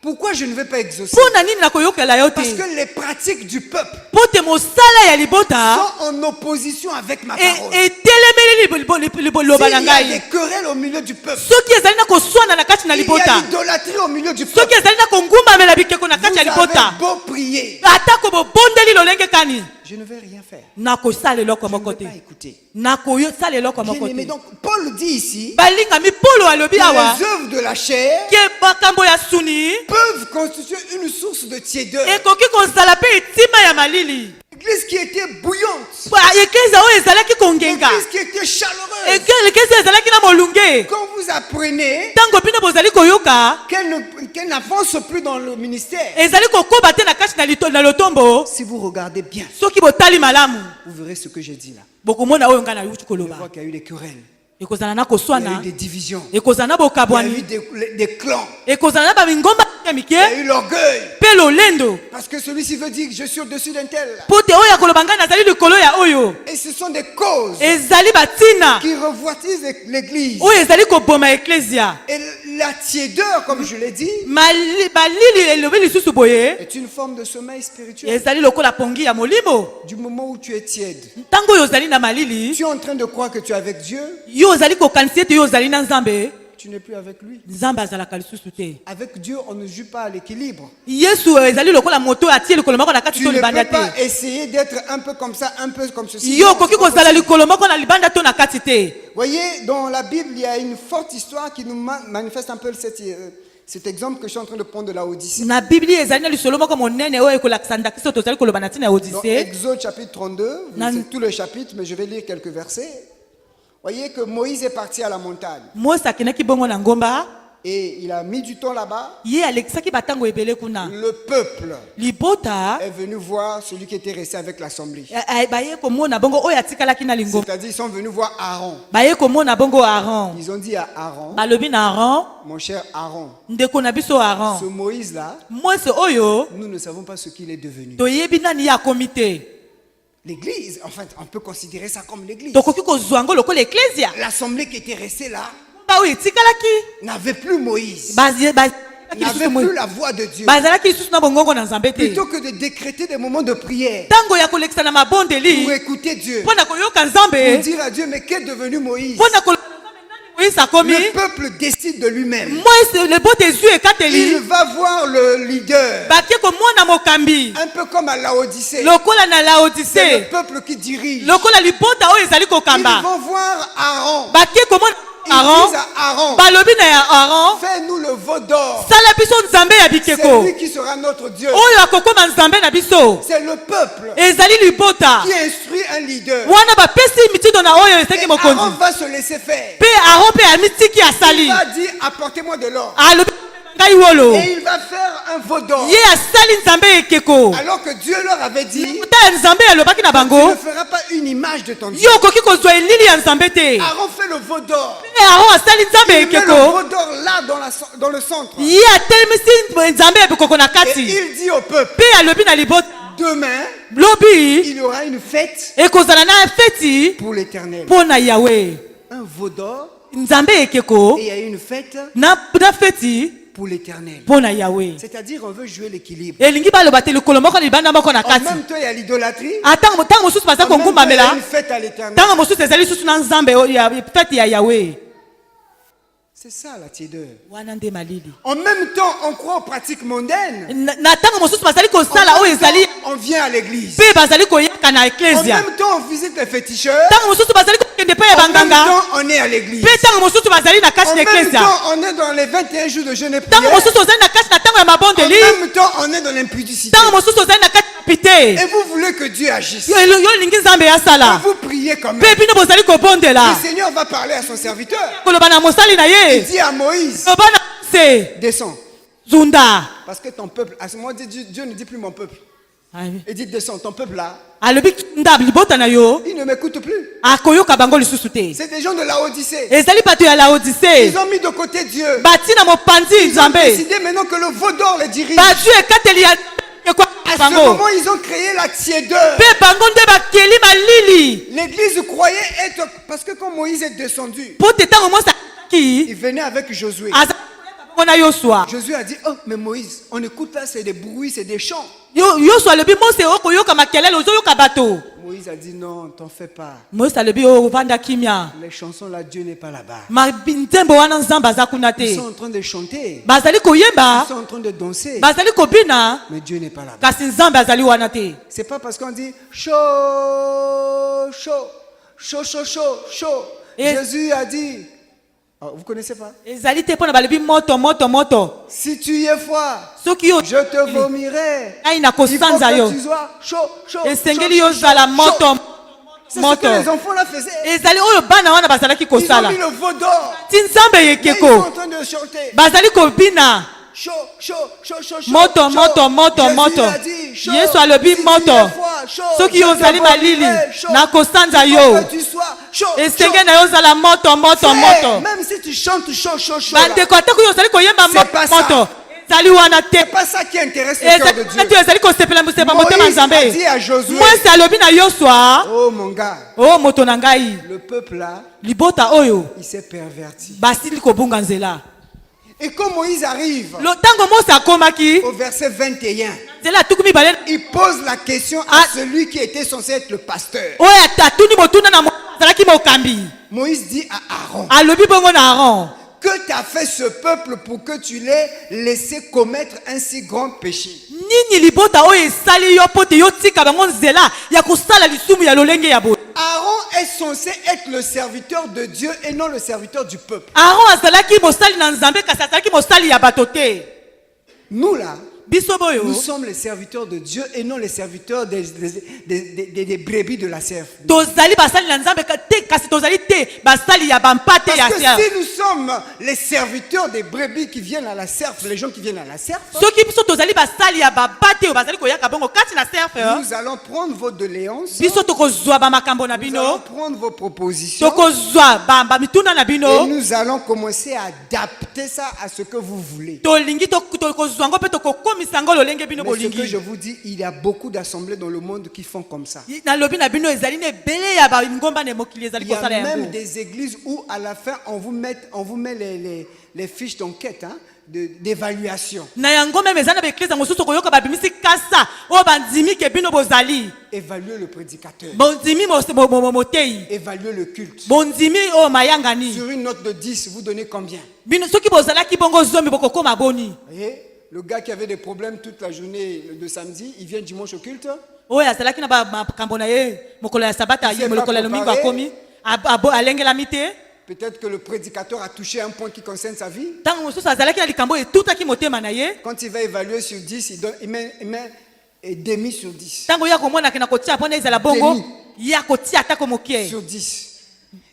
Pourquoi je ne veux pas exaucer? Pona nini nakoyokela yo Parce te? que les pratiques du peuple Pote mosala ya libota sont en opposition avec ma parole. etelemeli liloba S'il na y a des ngai. querelles au milieu du peuple, Soki ezali na koswana na kati na il y a libota, l'idolâtrie au milieu du soki peuple, ezali na kongumbamela bikeko na vous kati ya avez libota, beau prier, atako bobondeli lolenge kani, je ne vais rien faire. nakosala eloko Je ne moko vais te. pas écouter. Nakoyosala eloko moko Bien-aimé, te. donc Paul dit ici Balingami Polo alobi que awa les œuvres de la chair ke bakambo ya suni peuvent constituer une source de tiédeur. ekoki kozala pe etima ya malili. L'église qui était bouillante, Eklezia oyo ezalaki kongenga, l'église qui était chaleureuse. eklezia ezalaki na molunge. Quand vous apprenez Ntango bino bozali koyoka qu'elle n'avance plus dans le ministère, ezali kokoba te na kati na lotombo, si vous regardez bien, soki botali malamu vous verrez ce que j'ai dit là. bokomona oyo ngai na yuti Je koloba. vois qu'il y a eu des querelles, Ekozala na il y a eu koswana, des divisions, ekozala na il y a eu bokabwani, des clans, ekozala na bamingomba ya il y a mike eu l'orgueil. pe lolendo. Parce que celui-ci veut dire que je suis au-dessus d'un tel. Po te oyo akoloba ngai nazali likolo ya oyo, Et ce sont des causes ezali batina qui revoitisent l'église. oyo ezali koboma eklezia. Et la tiédeur, comme je l'ai dit, Balili elobi lisusu boye est une forme de sommeil spirituel. ezali lokola pongi ya molimo. Du moment où tu es tiède, Ntango oyo ozali na malili, tu es en train de croire que tu es avec Dieu, yo ozali kokanisi ete yo ozali na Nzambe, tu n'es plus avec lui. Nzambe azalaka lisusu te. Avec Dieu, on ne joue pas à l'équilibre. Yesu ezali lokola moto atie likolo moko na kati Tu to ne libanda peux pas te. essayer d'être un peu comme ça, un peu comme ceci. Yo Non, koki c'est pas kozala possible. likolo moko na libanda to na kati te. Voyez, dans la Bible, il y a une forte histoire qui nous manifeste un peu cet exemple que je suis en train de prendre de la Odyssée. Na Bibli ezali na lisolo moko monene oyo ekolakisa ndakisa tozali koloba na ntina ya Dans Odyssée. Exode chapitre 32, c'est tout le chapitre, mais je vais lire quelques versets. Voyez que Moïse est parti à la montagne Mose akendaki bongo na ngomba, et il a mis du temps là-bas. ye alekisaki batango ebele kuna. Le peuple Libota est venu voir celui qui était resté avec l'assemblée. baye komona bongo oyo atikalaki na lingomba. C'est-à-dire, ils sont venus voir Aaron. Baye komona bongo Aaron. Ils ont dit à Aaron, Balobi na Aaron, mon cher Aaron, ndeko na biso ce Aaron. Moïse-là, Mose oyo nous ne savons pas ce qu'il est devenu. toyebi nani ya komite. L'église, enfin, on peut considérer ça comme l'église. Tokoki kozwa ngo lokola eklezia. L'assemblée qui était restée là Ba oyo etikalaki. n'avait plus Moïse, N'avait n'avait plus la voix de Dieu. bazalaki lisusu na bongongo na Nzambe te. Plutôt que de décréter des moments de prière Tango ya kolekisa na mabondeli pour écouter Dieu, mpo na koyoka pour Nzambe, dire à Dieu, mais qu'est devenu Moïse? mpo na koloba nani Moïse akomi. Le peuple décide de lui-même. Moïse le bote ezwi Il ekateli va voir le leader, bake komona mokambi un peu comme à Laodicée. lokola na C'est Laodicée, le peuple qui dirige. lokola libota oyo ezali Ils kokamba vont voir Aaron. bake komona Aaron disent à Aaron, balobi na ya Aaron fais-nous le veau d'or. sala biso nzambe ya C'est bikeko lui qui sera notre Dieu. oyo akokoma nzambe na biso C'est le peuple ezali libota qui instruit un leader. wana bapesi mitindo na oyo Et eseki Aaron mokonzi va se laisser faire. mpe Aaron mpe amitiki Il asali va dire, apportez-moi de l'or. alobi ngai wolo Et il va faire un veau d'or. ye asali nzambe ekeko Alors que Dieu leur avait dit, ta ya nzambe alobaki na tu bango ne feras pas une image de ton Dieu. yo okoki kozwa elili ya nzambe te Aaron fait le veau d'or. mpe Aaron asali nzambe Il met le ekeko veau d'or là dans le centre. ye atelemisi nzambe ya bikoko na Et kati il dit au peuple, mpe alobi na libota demain, lobi il y aura une fête ekozala na feti pour l'Éternel. mpo na yawe Un veau d'or nzambe ekeko et il y a une fête na feti pour l'Éternel. mpo na yawe C'est-à-dire, on veut jouer l'équilibre. elingi baloba te likolo moko na libanda moko na En kati même temps, il y a l'idolâtrie. ntango mosusu baza En même temps, il y a kongumbamela une fête à l'Éternel. ntango mosusu ezali lisusu na nzambe feti ya yawe C'est ça la tiédeur. wana nde malili En même temps, on croit aux pratiques mondaines. na ntango mosusu bazali kosala En oyo même temps, ezali on vient à l'église. mpe bazali koyaka na En eklesia même temps, on visite les féticheurs. ntango mosusu bazali kokende mpe ya En même banganga temps, on est à l'église. mpe ntango mosusu bazali na kati En na même eklesia temps, on est dans les 21 jours de jeûne et ntango prière. mosusu ozali na kati na ntango ya En mabondeli même temps, on est dans l'impudicité. ntango mosusu ozali na kati ya pite Et vous voulez que Dieu agisse. yo olingi nzambe Et asala vous priez quand même. mpe bino bozali kobondela Le Seigneur va parler à son serviteur. koloba na mosali na Il ye dit à Moïse, loba na se descends. zunda Parce que ton peuple, à ce moment, Dieu ne dit plus mon peuple. Il dit, descends, ton peuple là, alobi libota na yo il ne m'écoute plus. akoyoka bango lisusu te C'est des gens de la Odyssée. ezali bato ya laodise Ils ont mis de côté Dieu. bati na mopanzi Ils ont nzambe décidé maintenant que le veau d'or les dirige. bazwi ekateli ya ekwa À ce bango moment, ils ont créé la tiédeur. mpe bango nde bakeli malili L'église croyait être... Parce que quand Moïse est descendu, mpo te ntango mosi il akaki venait avec Josué. aza bango na yosua Josué a dit, oh, mais Moïse, on écoute là, c'est des bruits, c'est des chants. yosua alobi mosi okoyoka makelele ozoyoka bato Moïse a dit, non, t'en fais pas. mosi alobi ovanda kimia Les chansons là, Dieu n'est pas là-bas. nzembo wana nzambe aza kuna Ils te sont en train de chanter. bazali koyemba Ils sont en train de danser. bazali kobina Mais Dieu n'est pas là-bas. kasi nzambe azali wana te C'est pas parce qu'on dit chaud, chaud, chaud, chaud, chaud, chaud. Et- Jésus a dit, oh, vous connaissez pas? ezali te mpo na balobi moto Si tu y es froid, soki yo je te vomirai. ngai na Il faut kosanza yo que tu sois chaud, chaud. esengeli chaud, yozala chaud, moto chaud. C'est ce moto que les enfants là faisaient. ezali oyo bana wana bazalaki Ils ont kosala mis le veau d'or. ti nzambe Et ils sont ekeko en train de chanter. bazali kobina Chaud, chaud, chaud, chaud, chaud. moto chaud. moto moto Jésus moto a dit, chaud. yesu alobi Si tu moto es froid, chaud, soki je yo te ozali vomirai, malili chaud. nakosanza Il faut yo que tu sois chaud, esenge chaud. na yo ozala moto moto Frère, moto même si tu chantes chaud, chaud, chaud, là, bandeko atako yo ozali koyemba C'est pas ça. moto ezali wana te c'est pas ça qui intéresse le cœur de Dieu. ezali ezali kosepela mosepela motema Moïse nzambe a dit à Josué, mwasi alobi na yosua oh mon gars, o moto na ngai le peuple là, libota oyo il s'est perverti. basili kobunga nzela Et quand Moïse arrive ntango mosi akomaki au verset 21, nzela atuku mibale il pose la question à celui qui était censé être le pasteur. oyo atuni motuna na azalaki mokambi Moïse dit à Aaron, alobi bongo na aron que t'a fait ce peuple pour que tu l'aies laissé commettre un si grand péché? nini libota oyo esali yo mpo te yotika bango nzela ya kosala lisumu ya lolenge ya boye Aaron est censé être le serviteur de Dieu et non le serviteur du peuple. aron azalaki mosali na nzambe kasi azalaki mosali ya bato te Nous là, biso boyo nous sommes les serviteurs de Dieu et non les serviteurs des brebis de la cerf. tozali basali na nzambe te kasi tozali te basali ya bampate ya Parce que serf si nous sommes les serviteurs des brebis qui viennent à la cerf, les gens qui viennent à la cerf, soki biso tozali basali ya bampate oyo bazali koyaka bongo kati na serf nous allons prendre vos doléances, biso tokozwa bamakambo na nous allons bino prendre vos propositions tokozwa bamituna na et bino nous allons commencer à adapter ça à ce que vous voulez. tolingi tokozwa yango mpe tokokomisa yango lolenge bino Mais ce que bolingi je vous dis, il y a beaucoup d'assemblées dans le monde qui font comme ça. nalobi na bino ezali na ebele ya bangomba na mokili ezali Il y a kosala même yango des églises où à la fin on vous met les fiches d'enquête, hein, d'évaluation. na yango meme eza na baeklise mosusu koyoka babimisi kasa oyo bandimike bino bozali Évaluer le prédicateur, bondimi motei évaluer le culte. bondimi oyo mayangani Sur une note de 10, vous donnez combien? bino soki bozalaki bongo zomi bokokoma boni Vous voyez, le gars qui avait des problèmes toute la journée de samedi, il vient dimanche au culte. oyo azalaki na makambo na ye mokolo ya sabata Il s'est mokolo ya pas lomingo préparé. akomi alengelami te peut-être que le prédicateur a touché un point qui concerne sa vie. ntango mosusu azalaki na likambo etutaki motema na ye Quand il va évaluer sur 10, il met et demi sur 10. ntango ya komonaki na kotia mpona ezala bongo Demi. ya kotia atako mokie Sur 10.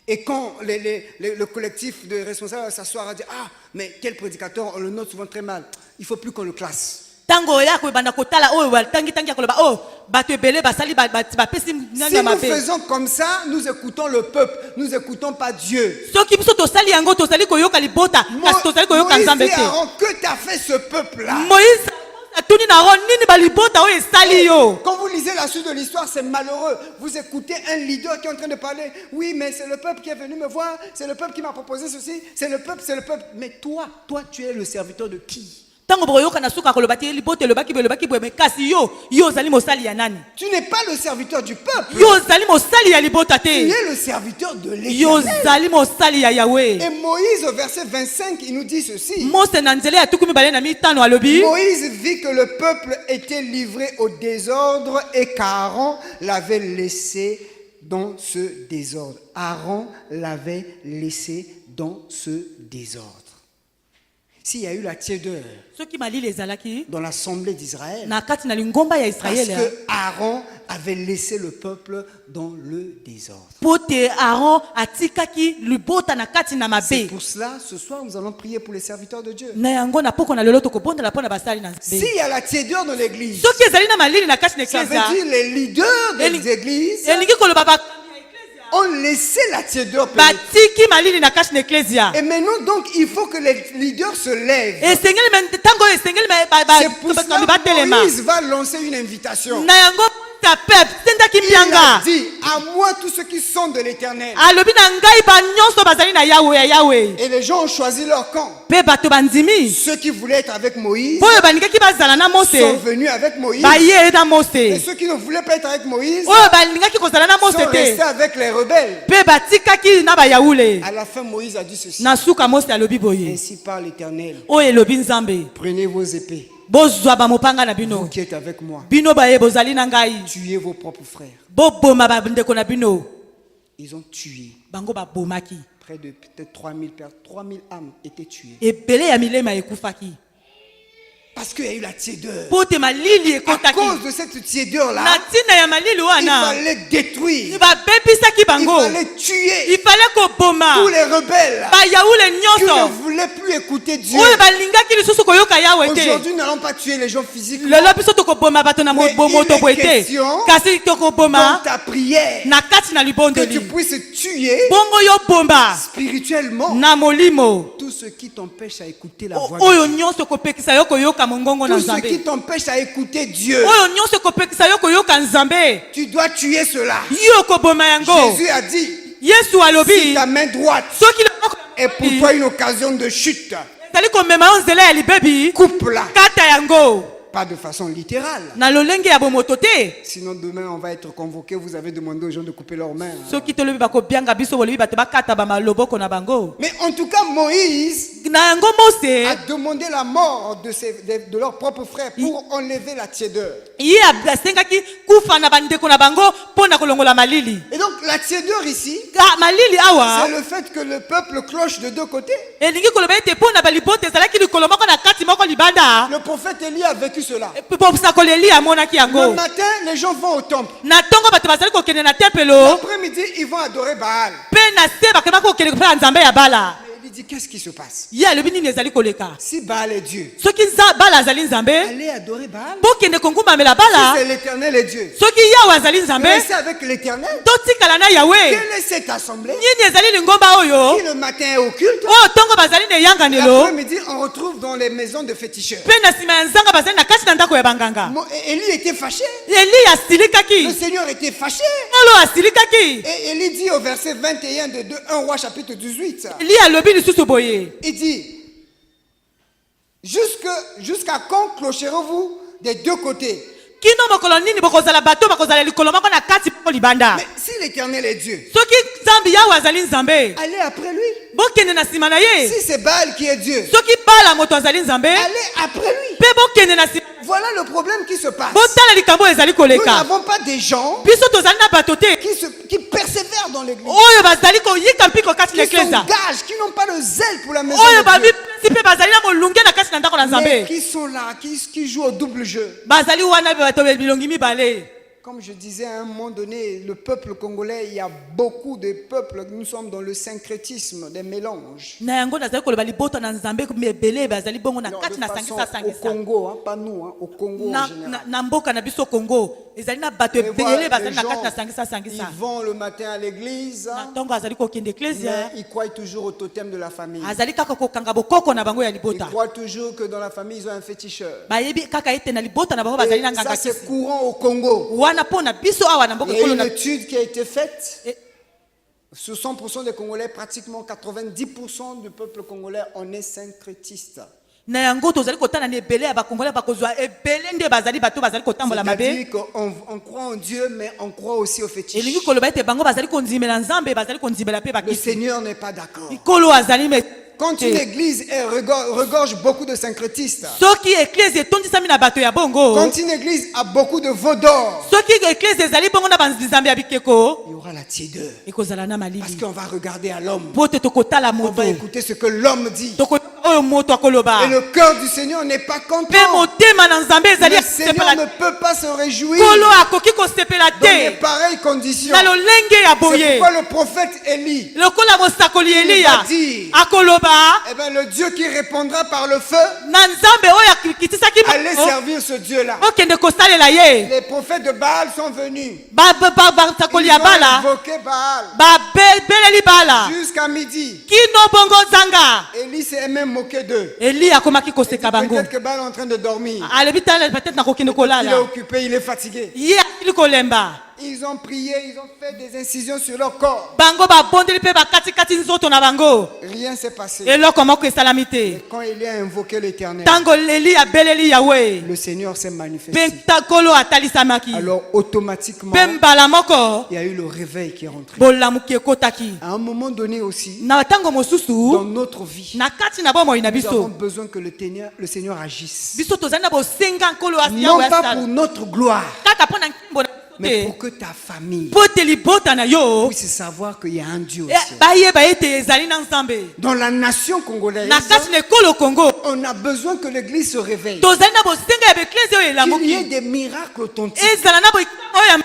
Et quand le collectif de responsables va s'asseoir et dire ah, mais quel prédicateur, on le note souvent très mal. Il ne faut plus qu'on le classe. ntango ya koyebanda kotala oyo batangitangi ya koloba o bato ebele basali bapesi nani Si ya nous mabe faisons comme ça, nous écoutons le peuple, nous n'écoutons pas Dieu. soki biso tosali yango tozali koyoka libota kasi tozali koyoka nzambe Moïse et te Aaron, que t'as fait ce peuple-là? moïse atuni na ron nini balibota oyo esali yo Quand vous lisez la suite de l'histoire, c'est malheureux. Vous écoutez un leader qui est en train de parler. Oui, mais c'est le peuple qui est venu me voir. C'est le peuple qui m'a proposé ceci. C'est le peuple, c'est le peuple. Mais toi, tu es le serviteur de qui? ntango bokoyoka na suka koloba te libota elobaki boye elobaki boye me kasi yo ozali mosali ya nani Tu n'es pas le serviteur du peuple. yo ozali mosali ya libota Tu te es le serviteur de yo l'Éternel. ozali mosali ya yawe Et Moïse, au verset 25, il nous dit ceci. mose na nzela ya tuku mibale na mitano alobi Moïse vit que le peuple était livré au désordre et qu'Aaron l'avait laissé dans ce désordre. Aaron l'avait laissé dans ce désordre. S'il y a eu la tiédeur soki malili ezalaki dans l'assemblée d'Israël, na kati na lingomba ya parce israele que Aaron avait laissé le peuple dans le désordre. po te aron atikaki libota na kati na C'est mabe pour cela, ce soir, nous allons prier pour les serviteurs de Dieu. na yango na poko na lelo tokobondela mpo na basali na S'il nzambe y a la tiédeur dans l'église, soki ezali na malili na kati na ça veut eklezia dire les leaders des églises elingi koloba ont laissé la tiédeur pénétrer. batiki malili na kati na eklezia Et maintenant, donc, il faut que les leaders se lèvent. esengeli me ntango oyo esengeli C'est pour cela bato batelema que Moïse va lancer une invitation. na yango ta pep tendaki Il a mpianga dit, à moi tous ceux qui sont de l'éternel. alobi na ngai banyonso bazali na yawe ya yawe Et les gens ont choisi leur camp. mpe bato bandimi Ceux qui voulaient être avec Moïse mpo oyo balingaki bazala na mose sont venus avec Moïse. baye na Et mose ceux qui ne voulaient pas être avec Moïse oyo balingaki kozala na mose sont restés te avec les rebelles. mpe batikaki na bayaule À la fin, Moïse a dit ceci. na suka mose alobi boye Ainsi parle l'Éternel. oyo elobi nzambe Prenez vos épées, bozwa bamopanga na vous bino qui êtes avec moi. bino baye bozali na ngai Tuez vos propres frères. boboma bandeko na bino Ils ont tué. bango babomaki Près de peut-être 3000 personnes. 3000 âmes étaient tuées. ebele ya milema ekufaki Parce qu'il y a eu la tiédeur. mpo te malili À ekotaki cause de cette tiédeur-là, na ntina ya malili il wana fallait détruire. babebisaki Il bango fallait tuer ifale koboma tous les rebelles bayaule qui nyonso ne voulaient plus écouter Dieu. oyo balingaki lisusu koyoka yawe te Aujourd'hui, nous n'allons pas tuer les gens physiquement. lelo biso tokoboma bato na Mais moto il boye est te question kasi Dans tokoboma ta prière, na kati na que tu libondeli puisses tuer bongo yo bomba spirituellement na molimo tout ce qui t'empêche à écouter la voix de oyo Dieu. nyonso kopekisa yo koyoka mongongo na Tout ce nzambe qui t'empêche à écouter Dieu. oyo nyonso kopekisa yo koyoka nzambe Tu dois tuer cela. yo koboma yango Jésus a dit, yesu si alobi ta main droite soki loboko est pour toi une occasion de chute, ezali komema yo nzela ya libebi coupe-la. kata yango Pas de façon littérale. na lolenge ya bomoto te Sinon, demain, on va être convoqué. Vous avez demandé aux gens de couper leurs mains. soki tolobi bakobianga biso bolobi bato bakata bamaloboko na bango Mais en tout cas, Moïse na yango mose a demandé la mort de leurs propres frères pour enlever la tiédeur. ye asengaki kufa na bandeko na bango mpo na kolongola malili Et donc, la tiédeur ici, malili c'est awa le fait que le peuple cloche de deux côtés. elingi koloba ete mpo na balibota ezalaki likolo moko na kati moko libanda Le prophète Élie a vécu cela. posakoli eli amonaki Le yango matin, les gens vont au temple. na ntongo bato bazali kokende na tempelo L'après-midi, ils vont adorer Baal. mpe na se bakendaki kokende kopela nzambe ya bala Mais il dit, qu'est-ce qui se passe? ye alobi nini ezali koleka Si Baal est Dieu, soki bala azali nzambe allez adorer Baal. bokende kongumbamela Si bala c'est l'Éternel est Dieu, soki yawe azali nzambe restez avec l'Éternel. totikala na yawe Quelle est cette assemblée nini ezali lingomba oyo qui le matin est au culte? oyo ntongo bazali na eyanganelo L'après-midi, on retrouve dans les maisons de féticheurs. mpe na nsima ya nzanga bazali na kati na ndako ya banganga Élie était fâché. eli asilikaki Le Seigneur était fâché. olo asilikaki Et Élie dit au verset 21 de 1 roi chapitre 18, eli alobi lisusu boye il dit, jusqu'à quand clocherez-vous des deux côtés? kino mokolo nini bokozala bato bakozala likolo moko na kati moko libanda Mais si l'Éternel est Dieu, soki nzambe yawe azali nzambe allez après lui. bokende na nsima na ye Si c'est Baal qui est Dieu, soki bala moto azali nzambe allez après lui. mpe bokende na nsima Voilà le problème qui se passe. botala likambo oyo ezali Nous koleka n'avons pas des gens biso tozali na bato te qui persévèrent dans l'église, oyo bazali koyika mpiko kati na qui eklesa s'engagent, qui n'ont pas le zèle pour la maison oyo de Dieu, bamipesi mpe bazali na molunge na kati na ndako na mais nzambe qui sont là, qui jouent au double jeu. bazali wana bato bilongi mibale. Comme je disais à un moment donné, le peuple congolais, il y a beaucoup de peuples, nous sommes dans le syncrétisme, des mélanges. na yango nazali koloba libota na nzambe ebele bazali bongo na Non, kati de na façon, sangisa au sangisa Congo, hein, pas nous, hein, au Congo en général. na mboka na biso Congo ezali na bato Et voilà, ebele bazali les na kati gens, na sangisa ils sangisa vont le matin à l'église, na ntongo azali kokende mais eklesia ils croient toujours au totem de la famille. azali kaka kokanga bokoko na bango ya Ils libota croient toujours que dans la famille, ils ont un féticheur. bayebi kaka ete na libota na bango Et bazali na ça, nganga c'est kisi courant au Congo. wana mpo na biso awa na mboka Il y a ekolo une na étude qui a été faite. Et- Sur 100% des Congolais, pratiquement 90% du peuple congolais en est syncrétiste. na yango tozali kotana na ebele ya bakongole bakozwa ebele nde bazali bato bazali kotambola mabe C'est-à-dire qu'on croit en Dieu, mais on croit aussi au fétiche. elingi koloba ete bango bazali kondimela nzambe bazali kondimela mpe Le bakisi Seigneur n'est pas d'accord. likolo azali me Quand une église regorge beaucoup de syncrétistes, soki eklese etondisami na bato ya bongo quand une église a beaucoup de veaux d'or, soki eklese ezali bongo na banzambe ya bikeko il y aura la tiédeur. ekozala na Parce malili qu'on va regarder à l'homme. po te tokotala On moto va écouter ce que l'homme dit. oyo moto akoloba Et le cœur du Seigneur n'est pas mpe content. motema na nzambe ezali Le ya Seigneur kosepela ne peut pas se réjouir kolo akoki kosepela dans des te pareilles conditions. na lolenge ya C'est boye pourquoi le prophète Élie, lokola mosakoli eliya va dire, akoloba eh bien, le Dieu qui répondra par le feu, na nzambe oyo akitisaki allez servir ce Dieu-là. okende kosalela ye Les prophètes de Baal sont venus. basakoli Ils ya ont bala invoqué Baal babeleli bala jusqu'à midi. kino bongo zanga Élie s'est même moqué d'eux. eli akomaki koseka bango Peut-être que Baal est en train de dormir. alobi tala peut-être nakokende Il est kolala occupé, il est fatigué. ye akili kolemba Ils ont prié, ils ont fait des incisions sur leur corps. bango babondeli mpe bakatikati nzoto na bango Rien s'est passé. eloko moko esalami te Quand Élie a invoqué l'Éternel, ntango eli abeleli yawe le Seigneur s'est mpe manifesté. nkolo atalisamaki Alors automatiquement, mpe mbala moko il y a eu le réveil qui est rentré. bolamuki ekotaki À un moment donné aussi, na ntango dans mosusu notre vie, na kati na bomoi na nous avons biso besoin que le Seigneur agisse. biso tozali na bosenga nkolo asi Non yawe pas asala pour notre gloire, kaka mpo na nkimbo na mais biso pour te que ta famille mpo te libota na yo puisse savoir qu'il y a un Dieu au eh, ciel. bayeba ete ezali na nzambe Dans la nation congolaise, na kati na ekolo kongo on a besoin que l'église se réveille. tozali na bosenga ya beklese oyo Qu'il y ait elamuki des miracles authentiques. ezala na boikambo oyo ya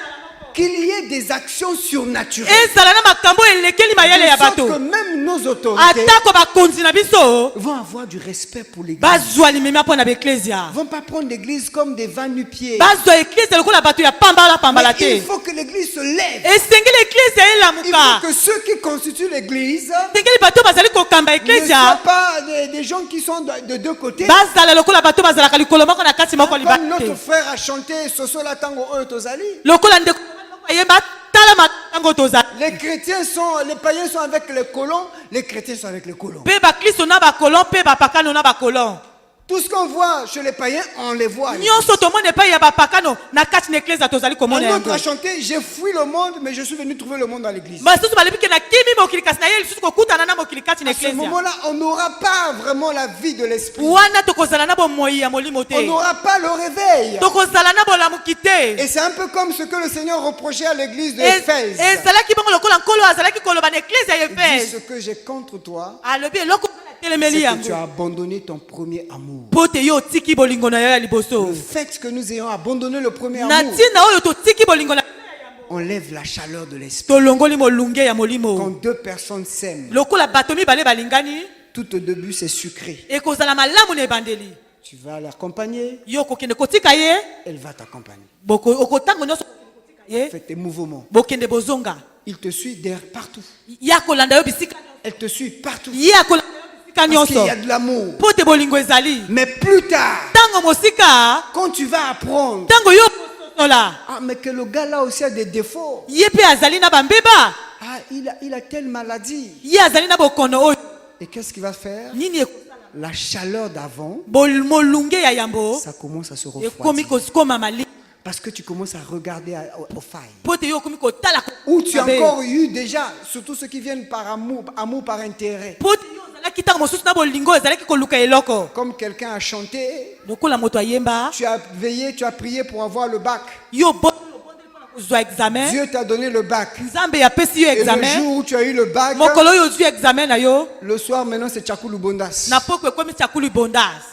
Qu'il y ait des actions surnaturelles. ezala na makambo elekeli mayele ya De sorte bato que même nos autorités atako bakonzi na biso vont avoir du respect pour l'église. bazwa limemia mpo na beklesia Ils ne vont pas prendre l'église comme des va-nu-pieds. bazwa eklese lokola bato ya pambala pambala Mais il te faut que l'église se lève. esengeli eklese Il elamuka faut que ceux qui constituent l'église esengeli bato bazali kokamba ne soient eklesia pas des gens qui sont de deux côtés. bazala lokola bato bazalaka likolo moko na kati moko libala Comme notre te frère a chanté Sosola Tango Oyo Tozali. lokola ndeko ayemba tala matango tozali Les païens sont avec les colons, les chrétiens sont avec les colons. mpe baklisto na bakolon mpe bapakano na bakolon Tout ce qu'on voit chez les païens, on les voit. nyonso tomona epai ya bapakano na kati na eklesia tozali komona Un autre yango a chanté, j'ai fui le monde, mais je suis venu trouver le monde dans l'église. basusu balebi ke nakimi mokili kasi na ye lisusu kokutana na mokili kati na À ce eklesia moment-là, on n'aura pas vraiment la vie de l'esprit. wana tokozala na bomoi ya molimo te On n'aura pas le réveil. tokozala na bolamuki te Et c'est un peu comme ce que le Seigneur reprochait à l'église d'Éphèse. ezalaki bongo lokola nkolo azalaki koloba na eklesia ya Il dit, efese ce que j'ai contre toi, alobi eloko telemeli c'est que tu yango as abandonné ton premier amour. mpo te yo otiki bolingo na yo ya liboso Le fait que nous ayons abandonné le premier na amour, ntina oyo totiki bolingo na enlève la chaleur de l'esprit. tolongoli molunge ya molimo Quand deux personnes s'aiment, lokola bato mibale balingani tout au début c'est sucré. ekozala malamu na ebandeli Tu vas l'accompagner, yo kokende kotika ye elle va t'accompagner. okotango nyonso kotika ye Fais tes mouvements. bokende bozonga Il te suit derrière partout. ye akolanda yo bisika Elle te suit partout. ye akolanda yo bisika Parce qu'il nyonso y a de l'amour. mpo te bolingo ezali Mais plus tard, ntango mosika quand tu vas apprendre, ntango yo kosola ah, mais que le gars là aussi a des défauts. ye mpe azali na bambeba Ah, il a telle maladie. ye azali na bokono oyo Et qu'est-ce qu'il va faire? nini La chaleur d'avant, molunge ya yambo ça commence à se ekomi refroidir. kokoma mali Parce que tu commences à regarder aux failles. po te yo okomi kotala Ou tu as mabe. encore eu déjà, surtout ceux qui viennent par amour par intérêt. po te yo ozalaki ntango mosusu na bolingo ezalaki koluka eloko Comme quelqu'un a chanté, lokola moto ayemba tu as veillé, tu as prié pour avoir le bac. yo bondeli mpona kozwa examen Dieu t'a donné le bac. nzambe apesi yo Et le examen jour où tu as eu le bac, mokolo oyo ozwi examen na yo le soir maintenant c'est Tchakoulou Bondas. na poko ekomi tiakulu bondas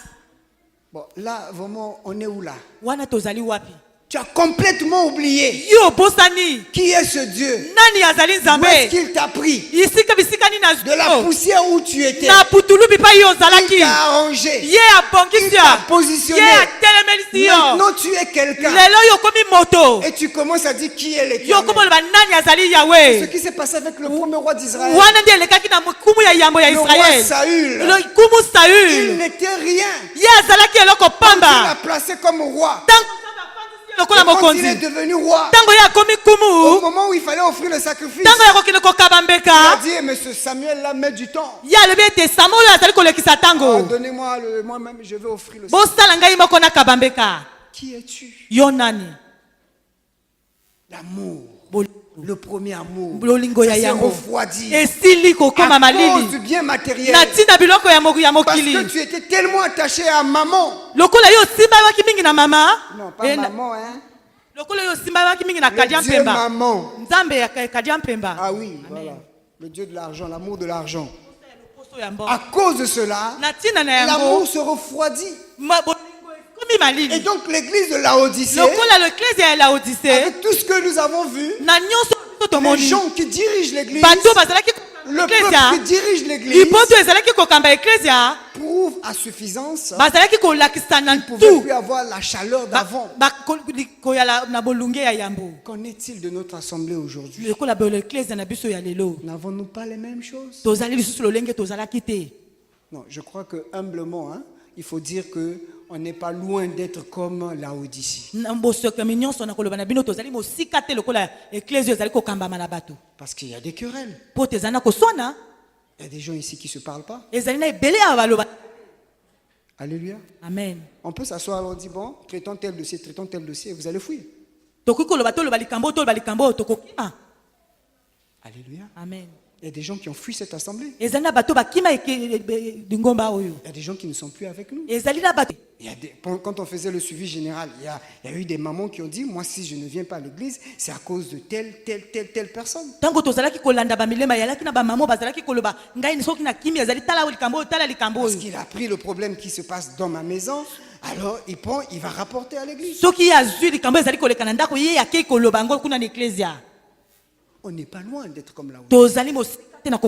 Bon, là vraiment, on est où là? wana tozali wapi Tu as complètement oublié yo obosani qui est ce Dieu. nani azali Où est-ce nzambe qu'il t'a pris? isika bisika nini De la azwi yo poussière où tu étais. na putulu bipa yo Il ozalaki t'a arrangé. ye abongisi Il t'a yo positionné. ye atelemelisi yo Maintenant tu es quelqu'un. lelo yo okomi moto Et tu commences à dire qui est yo l'Éternel. komoloba nani azali Ce yawe qui s'est passé avec le premier roi d'Israël. wana ndi elekaki na mokumu ya yambo ya Le roi israele Saül. kumu Il saül n'était rien. ye azalaki eloko Dieu l'a pamba placé comme roi. ntango afandisi ye lokola Et quand il est mokonzi devenu roi, ntango ye akomi au kumu moment où il fallait offrir le sacrifice, ntango ya kokende kokaba il a mbeka dit, mais ce Samuel là met du temps. ye alobi ete sama oyo azali kolekisa Ah, ntango donnez-moi moi-même, je vais offrir le sacrifice. bosala ngai moko nakaba mbeka Qui es-tu? yo nani L'amour. Bolingo. Le premier amour. bolingo ya Ça s'est yango refroidi. esili kokoma À cause malili du bien matériel. na ntina biloko ya Parce mokili que tu étais tellement attaché à maman. lokola yo osimbamaki mingi na mama Non, pas maman, hein. lokola yo osimbamaki mingi na kadia Le Dieu mpemba maman. nzambe ya kadia mpemba Ah oui, voilà. Le Dieu de l'argent, l'amour de l'argent. poso ya mboka À cause de cela, na ntina na yango l'amour se refroidit. bolingo ekomi Et malili donc l'église de Laodicée, lokola l'eklese ya laodise avec tout ce que nous avons vu, na nyonso biso les tomoni gens qui dirigent l'église, bato bazalaki le peuple eklesia qui dirige l'église, lipoto ezalaki kokamba eklesia prouve à suffisance bazalaki kolakisa na qu'ils ne pouvaient ntu plus avoir la chaleur d'avant. koyala na bolunge ya yambo Qu'en est-il de notre assemblée aujourd'hui? lokola eklesia na biso ya lelo N'avons-nous pas les mêmes choses? tozali lisusu lolenge tozalaki te Non, je crois que humblement, hein, il faut dire que on n'est pas loin d'être comme Laodicée. na bosokami nyonso na koloba na bino tozali mosika te lokola eklesia ezali kokambama na bato Parce qu'il y a des querelles. mpo te ezali na koswana Il y a des gens ici qui ne se parlent pas. ezali na ebele ya baloba Alléluia. amen On peut s'asseoir et on dit, bon, traitons tel dossier, et vous allez fuir. tokoki koloba toloba likambo toloba likambo tokokima Alléluia. amen Il y a des gens qui ont fui cette assemblée. ezali na bato bakima lingomba oyo Il y a des gens qui ne sont plus avec nous. ezali na bato Quand on faisait le suivi général, il y a eu des mamans qui ont dit, moi si je ne viens pas à l'église, c'est à cause de telle personne. ntango tozalaki kolanda bamilema yalaki na bamamo bazalaki koloba ngai soki na kimi ezali tala likambo oyo tala likambo Parce oyo qu'il a pris le problème qui se passe dans ma maison, alors il prend, il va rapporter à l'église. soki ye azwi likambo ezali koleka na ndako ye akei koloba yango kuna na eklesia On n'est pas loin d'être comme là. tozali mosika te na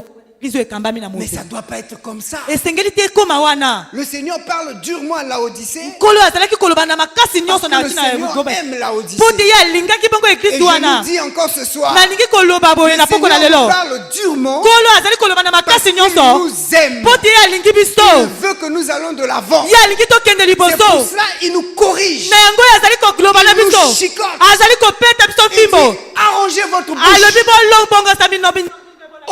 eklize oyo ekambami na Mais ça moto ne doit pas être comme ça. esengeli te ekóma wana Le Seigneur parle durement à Laodicée. nkolo azalaki koloba na makasi nyonso Parce na que le ntina ya Seigneur ligoba aime Laodicée. mpo te ye alingaki bongo Et eklise je wana nous dis encore ce soir, nalingi koloba boye na le poko na Seigneur lelo nous parle durement nkolo azali koloba na parce makasi qu'il nyonso nous aime. mpo te ye alingi Il biso veut que nous allons de l'avant. ye alingi tokende C'est pour liboso cela qu'il nous corrige. na yango oyo azali koloba na Il nous biso chicote. azali kopeta biso Il fimbo dit, arrangez votre alobi bouche. bolobongosa bino bino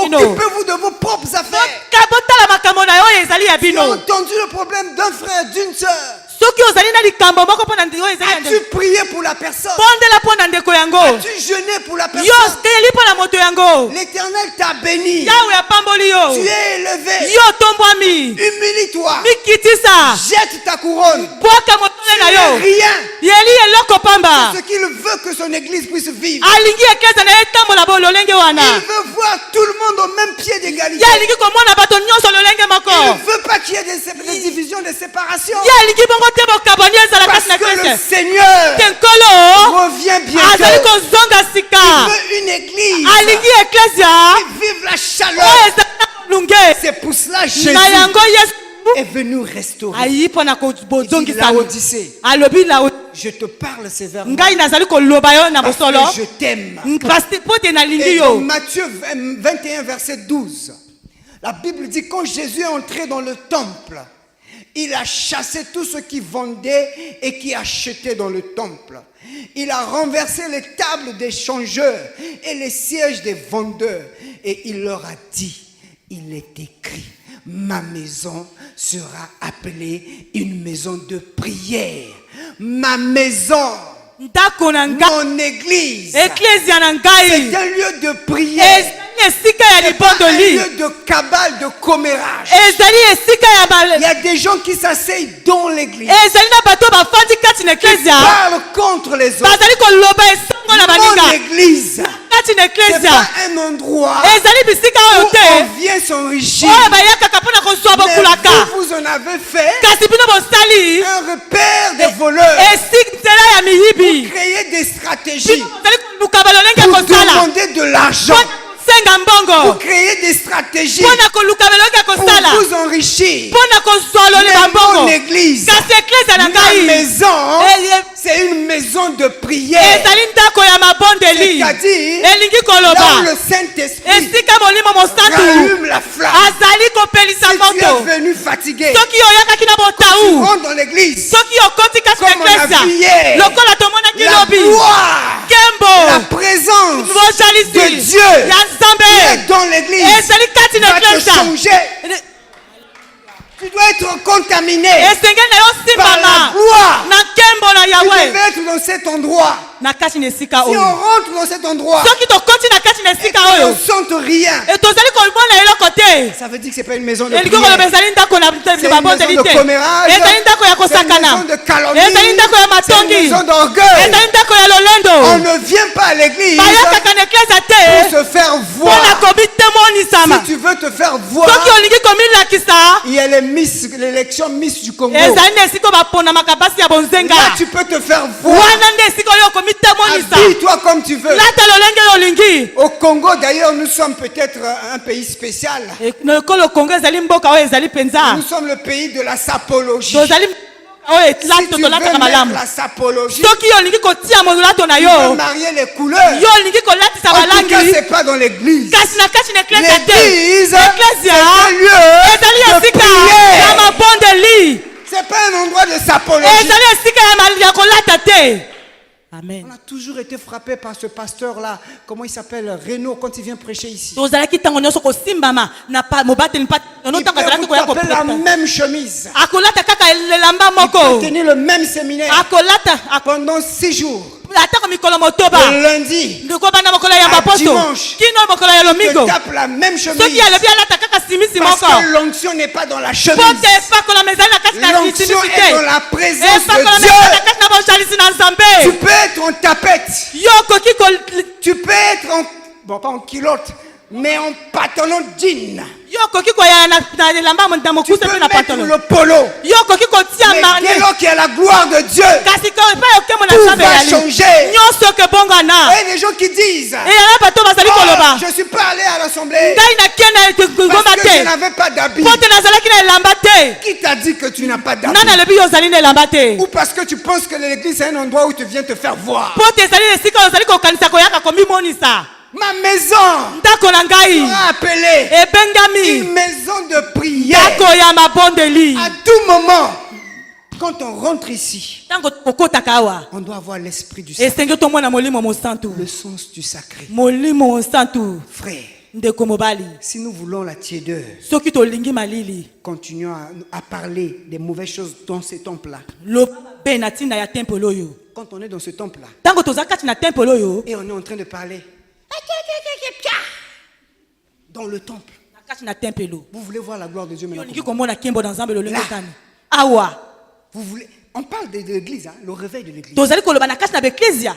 Occupez-vous de vos propres affaires. botala makambo na yo oyo ezali ya Tu as bino entendu le problème d'un frère, d'une sœur. soki ozali na likambo moko mpo na ndeko oyo ezali ya As-tu ndeko prié pour la personne? bondela mpo na ndeko yango As-tu jeûné pour la yo personne? keyeli mpo na moto yango L'Éternel t'a béni. yawe apamboli Tu yo es élevé. yo tombwami Humilie-toi. mikitisa Jette ta couronne. bwaka motole na yo Rien. yeli eloko pamba Ce qu'il veut que son église puisse vivre. alingi eklesa na ye etambola bo lolenge wana Il veut voir tout le monde au même pied d'égalité. ye alingi komona bato nyonso lolenge moko Il ne veut pas qu'il y ait des divisions, des séparations. ye alingi bongo te bokaboni ezala kasi Parce na que le eklese Seigneur te nkolo revient azali bientôt. kozonga Il sika veut une église alingi eklesia qui vive la oyo chaleur. ezali na molunge C'est pour cela Jésus na yango yesu est venu restaurer. ayi mpo na Il dit, bozongisa Laodicée, alobi lao je te parle sévèrement ngai nazali koloba yo na parce bosolo que je t'aime. mpo te nalingi Et dans yo Matthieu 21, verset 12, la Bible dit quand Jésus est entré dans le temple, il a chassé tous ceux qui vendaient et qui achetaient dans le temple. Il a renversé les tables des changeurs et les sièges des vendeurs. Et il leur a dit, il est écrit, ma maison sera appelée une maison de prière. Ma maison. ndako na ngai mon église, eklezia na c'est ngai un lieu de prière. ezali esika ya C'est pas un libondoli lieu de cabale, de commérage. ezali esika ya Il y a des gens qui s'asseyent dans l'église, ezali na bato bafandi kati na qui eklezia parlent contre les autres. bazali koloba esango na Mon baninga église, kati na c'est eklezia pas un endroit ezali bisika où oyo te on vient s'enrichir. oyo bayakaka mpona kozwa Mais bokulaka vous en avez fait kasi bino bosali un repère des voleurs. nzela ya miyibi Créer des stratégies bino bozali koluka balolenge ya pour kosala demander de l'argent. mpona kosenga mbongo Pour créer des stratégies mpona koluka balolenge ya pour kosala vous enrichir. mpona kozwa lole Mais bambongo mon église, kasi eklezia na ma ngai maison, Eh, c'est une maison de prière. ezali ndako ya mabondeli C'est-à-dire, elingi là où koloba le Saint-Esprit esika molimo mosantu rallume la flamme. azali kopelisa Si tu moto es venu fatigué, soki oyakaki na tu botau rentres dans l'église. soki okoti kati na Comme on a eklezia vu hier, lokola tomonaki La lobi gloire, la kembo présence bosalisi de Dieu ya qui nzambe est dans l'église ezali kati na va te eklezia changer. Tu dois être contaminé esengeli na yo par la simbama gloire. na nkembo na Tu yawe devais être dans cet endroit. na kati na esika Si oyo on rentre dans cet endroit soki tokoti na kati na et esika qu'on oyo ne sente rien, e tozali komona eloko te ça veut dire que ce n'est pas une maison de elingi koloba prière. ezali ndako na C'est une babondeli maison de te commérage. ezali ndako ya C'est une kosakana maison de calomnie. ezali ndako ya C'est une matongi maison d'orgueil. ezali ndako ya On lolendo ne vient pas à l'église bayakaka na eklezia pour te se faire mpona voir. komitemonisama Si tu veux te faire voir, soki olingi komilakisa il y a l'élection Miss du Congo. ezali nde esika baponamaka basi ya bonzenga Là, tu peux te faire voir. wana nde esika oyo komitemonisa Habille-toi comme tu veux. lata lolenge olingi Au Congo, d'ailleurs, nous sommes peut-être un pays spécial. ekolo kongo ezali mboka oyo ezali mpenza Nous sommes le pays de la sapologie. tozali mboka oyo Si tu lato veux tolataka mettre malamu la sapologie, soki olingi kotia molato na tu peux yo marier les couleurs. yo olingi kolatisa En tout cas, balangi c'est pas dans l'église. kasi na kati na eklezia te L'église, c'est eklezia un lieu ezali de esika ya prière. mabondeli C'est pas un endroit de sapologie. ezali esika ya kolata te amen On a toujours été frappé par ce pasteur-là. Comment il s'appelle? Renaud, quand il vient prêcher ici. tozalaki ntango nyonso kosimbama na mobateli Il ntango peut azalaki vous koya taper la koprêta même chemise. akolata kaka elamba Il peut moko tenir le même séminaire akolata pendant 6 jours. atako mikolo motoba Le lundi, ndikobanda mokolo ya bapoto dimanche. kino mokolo ya il te lomingo tape la même soki chemise. alobi alata kaka simisi Parce moko que l'onction n'est pas dans la po chemise. te epakolama ezali na kati na L'onction simisi est dans te la présence epakolama de ezali na Dieu. kati na bosalisi na Tu nzambe peux être en tapette. yo okoki Tu peux être en... Bon, pas en culotte, mais en pantalon jean. yo okoki koyaya na elamba na Tu mokuse peux mpe na mettre pantalon le polo. yo okoki kotia Mais dès lors qu'il y a la gloire de Dieu, kasi epai okemo na tout nzambe va eyali changer. nyonso okebongana Et les gens qui disent, eyala bato bazali oh, koloba je ne suis pas allé à l'assemblée ngai nakenda kogomba parce que je te n'avais pas d'habit. po te nazalaki na elamba te Qui t'a dit que tu n'as pas d'habit? nani alobi yo ozali na elamba te Ou parce que tu penses que l'église est un endroit où tu viens te faire voir. po te ezali na esika oyo ozali kokanisa koyaka komimonisa Ma maison ndako na ngai sera appelée ebengami une maison de prière. ndako ya mabondeli À tout moment, quand on rentre ici, ntango okotaka awa on doit avoir l'esprit du sacré, esengi tomona molimo mosantu le sens du sacré. molimo mosantu Frère, ndeko mobali si nous voulons la tiédeur, soki tolingi malili continuons à parler des mauvaises choses dans ce temple-là. loba mpe na ntina ya tempele oyo Quand on est dans ce temple-là ntango toza kati na tempele oyo et on est en train de parler dans le temple, na kati na tempele vous voulez voir la gloire de Dieu maintenant? olingi komona nkembo na nzambe lolenge Là. tani awa Vous voulez... On parle de l'église, hein, le réveil de l'église. tozali koloba na kati na baeklezia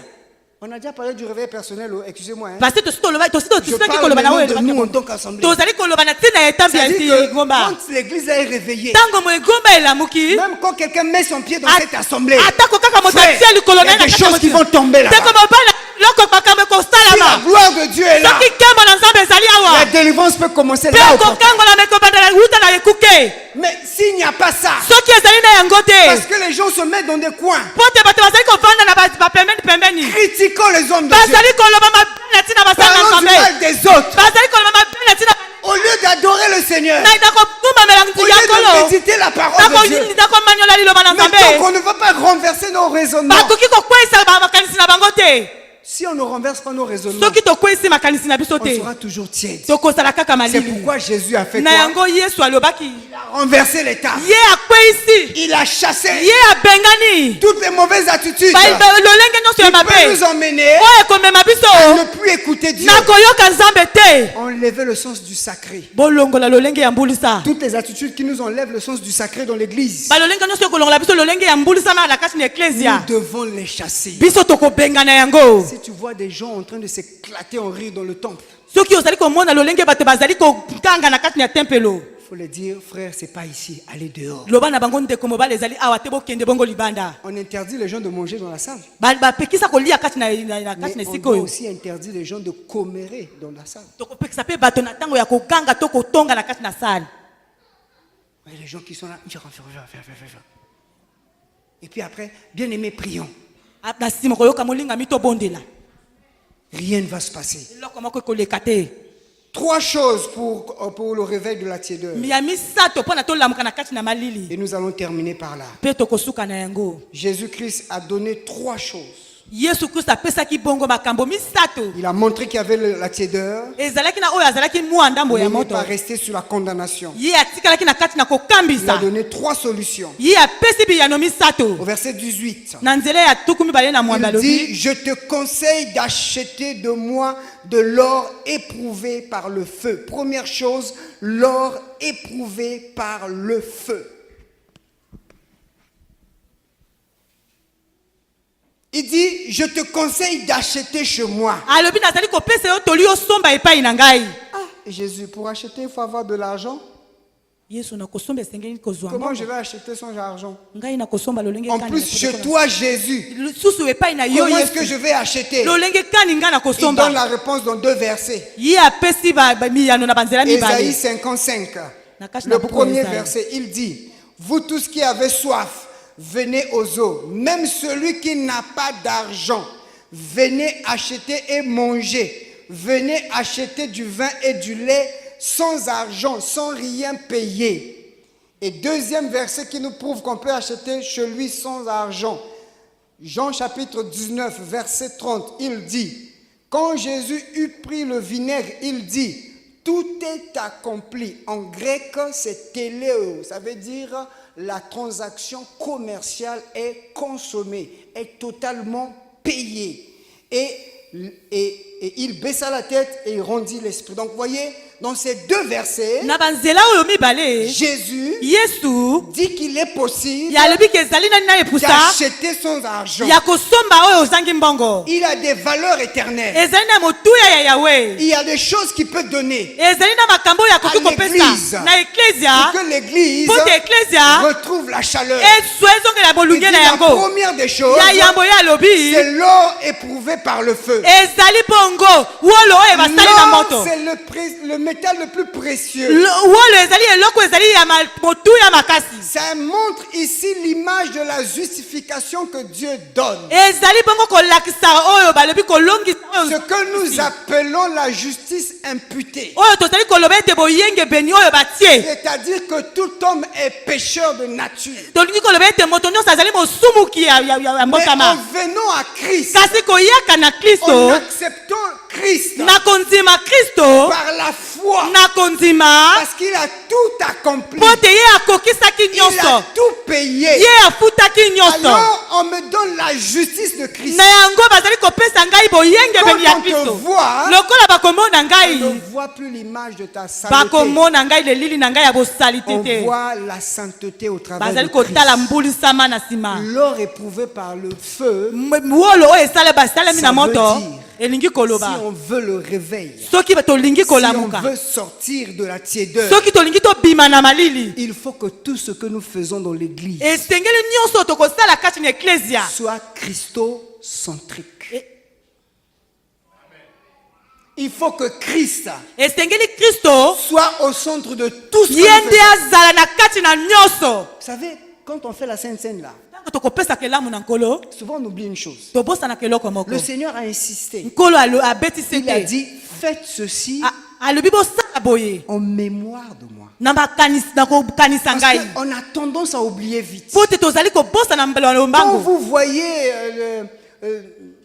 On a déjà parlé du réveil personnel, excusez-moi. Hein. parce que tosi Je tosilaki parle koloba na maintenant oyo de nous en tant qu'assemblée. tozali koloba na ntina ya etambi ya C'est-à-dire que ngomba quand l'église est réveillée, ntango moegomba elamuki même quand quelqu'un met son pied dans At- cette assemblée, atako kaka moto frère, atia likolo il y na a ye na des kati ya choses qui motema. vont tomber là-bas. Ndeko mobali loko makambo Si la ekosalama gloire de Dieu est là, soki nkembo na nzambe ezali la awa délivrance peut commencer mpe là. Au portail. kokangolama ekobandela wuta na ekuke Mais s'il n'y a pas ça, soki ezali na yango parce te que les gens se mettent dans des coins, po te bato bazali kovanda na bapembeni critiquant les hommes de Dieu, bazali koloba mabe na ntina basala na parlant du nzambe mal des autres, bazali koloba mabe na ntina au lieu d'adorer le Seigneur, na kokumamela au lieu yakolo de méditer la parole de Dieu. nakomanyola liloba na Mais nzambe donc on ne va pas renverser nos raisonnements. bakoki kokweyisa makanisi na bango te si on ne renverse pas nos raisonnements, soki tokwesi makanisi na biso on te sera toujours tiède. tokozala kaka C'est malili pourquoi Jésus a fait na quoi? yango yesu alobaki Il a renversé les tables. ye akweyisi Il a chassé ye abengani toutes les mauvaises attitudes lolenge nyonso qui ya mabe peuvent nous emmener oyo ekomema à biso ne plus écouter Dieu. na koyoka nzambe te Enlever le sens du sacré. bolongola lolenge ya mbulisa Toutes les attitudes qui nous enlèvent le sens du sacré dans l'église, balolenge nyonso ekolongola biso lolenge ya mbulisama na kati na nous eklesia devons les chasser. biso tokobengana yango Si tu vois des gens en train de s'éclater en rire dans le temple, soki ozali komona lolenge bato bazali kotanga na kati na tempelo il faut leur dire, frère, c'est pas ici, allez dehors. loba na bango ndeko mobali ezali awa te bokende bongo libanda On interdit les gens de manger dans la salle, bapekisa kolia kati na mais kati na on esika doit oyo aussi interdire les gens de commérer dans la salle. tokopekisa mpe bato na ntango ya koganga to kotonga na kati na sale Ouais, les gens qui sont là, et puis après, bien aimé, prions. na nsima koyoka molingami tobondela Rien ne va se passer. eloko moko ekoleka te 3 choses pour le réveil de la tiédeur. ya misato mpo na tolamuka na kati na malili Et nous allons terminer par là. mpe tokosuka na yango Jésus-Christ a donné 3 choses. yesu kristo apesaki bongo makambo misato Il a montré qu'il y avait la tiédeur, ezalaki na oyo azalaki mwa ndambo mais ya il n'est moto pas resté sur la condamnation. ye atikalaki na kati na Il a kokambisa donné 3 solutions. ye apesi biyano misato Au verset 18, na nzela ya tuku mibale na mwambe il dit, alobi je te conseille d'acheter de moi de l'or éprouvé par le feu. Première chose, l'or éprouvé par le feu. Il dit, je te conseille d'acheter chez moi. alobi nazali kopesa yo toli osomba epai na ngai Ah, Jésus, pour acheter, il faut avoir de l'argent. yesu na kosomba esengeli kozwa Comment je mbongo vais acheter sans argent? ngai na kosomba lolenge En kani plus, na chez kodoko na- toi, Jésus, susu epai na yo comment est-ce que yesu je vais acheter? lolenge kani ngai na Il donne kosomba la réponse dans 2 versets. ye apesi miyano na banzela Ésaïe mibale 55, Nakashi na le buku premier Ésaïe. verset, il dit, vous tous qui avez soif, venez aux eaux. Même celui qui n'a pas d'argent, venez acheter et manger. Venez acheter du vin et du lait sans argent, sans rien payer. Et deuxième verset qui nous prouve qu'on peut acheter chez lui sans argent. Jean chapitre 19, verset 30, il dit, quand Jésus eut pris le vinaigre, il dit, tout est accompli. En grec, c'est téléo. Ça veut dire la transaction commerciale est consommée, est totalement payée. Et il baissa la tête et il rendit l'esprit. Donc, vous voyez, dans ces 2 versets, na banzela oyo mibale Jésus yesu dit qu'il est possible yalobi ke ezali nani na epusa d'acheter son argent. ya kosomba oyo ozangi mbongo Il a des valeurs éternelles. ezali na motuya ya yawe Il y a des choses qu'il peut donner ezali na makambo oyo akoki À l'église. kopesa na eklesia pour que l'Église mpo te eklesia retrouve la chaleur. ezwa ezongela Il bolunge dit na la yango première des choses, ya yambo ye alobi c'est l'or éprouvé par le feu. ezali bongo wolo oyo basali na L'or, moto c'est le métal le plus précieux. wolo ezali eloko ezali ya motuya makasi Ça montre ici l'image de la justification que Dieu donne. ezali bongo kolakisa oyo balobi kolongisa Ce oyo que nous appelons la justice imputée. oyo tozali koloba ete boyenge beni oyo batie C'est-à-dire que tout homme est pécheur de nature. tolingi koloba ete moto nyonso azali mosumuki ya Mais en mbotama venant à Christ, kasi koyaka na en kristo acceptant Christ na kondima kristo par la foi, na kondima parce qu'il a tout accompli, mpo te ye akokisaki il a nyonso tout payé. ye afutaki nyonso Alors on me donne la justice de Christ. na yango bazali kopesa ngai boyengebeli ya Quand on te kristo voit, lokola bakomona on ngai ne voit plus l'image de ta sainteté. bakomona ngai lelili na ngai ya bosalite On te voit la sainteté au travers de bazali Christ. kotala mbulisama na nsima L'or éprouvé par le feu, wolo oyo basalemi na Ça moto veut dire, elingi si koloba on veut le réveil, soki tolingi si on kolamuka veut sortir de la tiédeur, soki tolingi tobima na malili il faut que tout ce que nous faisons dans l'église esengeli nyonso tokosala kati na eklesia soit christocentrique. Il faut que Christ esengeli kristo soit au centre de tout ce que ye nous nde faisons. azala na kati na nyonso Vous savez, quand on fait la Sainte Seine là, ntango tokopesaka elamu na nkolo souvent on oublie une chose. tobosanaka eloko moko Le Seigneur a insisté. nkolo abetisi Il a te dit, faites ceci alobi bosala boye en mémoire de moi. na kokanisa Parce ngai qu'on a tendance à oublier vite. mpo te tozali kobosana Quand lombangu vous voyez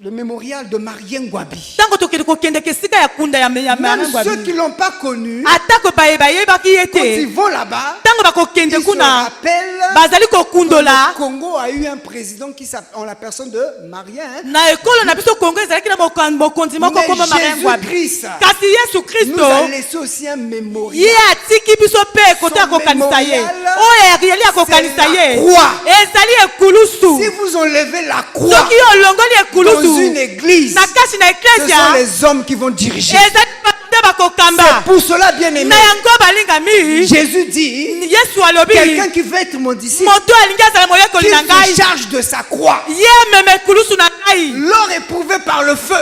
le mémorial de Marien Ngwabi. Tango tokende kokendeke esika ya kunda ya Même Marien ceux Ngwabi. qui ne l'ont pas connu, Atako bayebaki quand ete. ils vont là-bas, Tango bakokende ils se kuna. rappellent Bazali que kokundola. le Congo a eu un président qui s'appelle en la personne de Marien. Hein. Na ekolo na biso Congo ezalaki na mokonzi moko Mais kombo Marien Ngwabi. Jésus-Christ Kasi Yesu nous Kristo a laissé aussi un mémorial. ye atiki biso pe kote ya kokanisa ye. mémorial, Oyo yeli ya kokanisa c'est la ye. croix. Ezali ekulusu. Si vous enlevez la croix Soki yo longoli dans ekulusu. une église, Na kasi na ce sont eklesia. les hommes qui vont diriger. Ezali nde bakokamba. C'est pour cela, bien aimé, Na yango balingami. Jésus dit, Yesu alobi. quelqu'un qui veut être mon disciple, Moto alingi azala moyekoli qu'il na ngai. se charge de sa croix. Ye meme ekulusu na ngai. L'or éprouvé par le feu.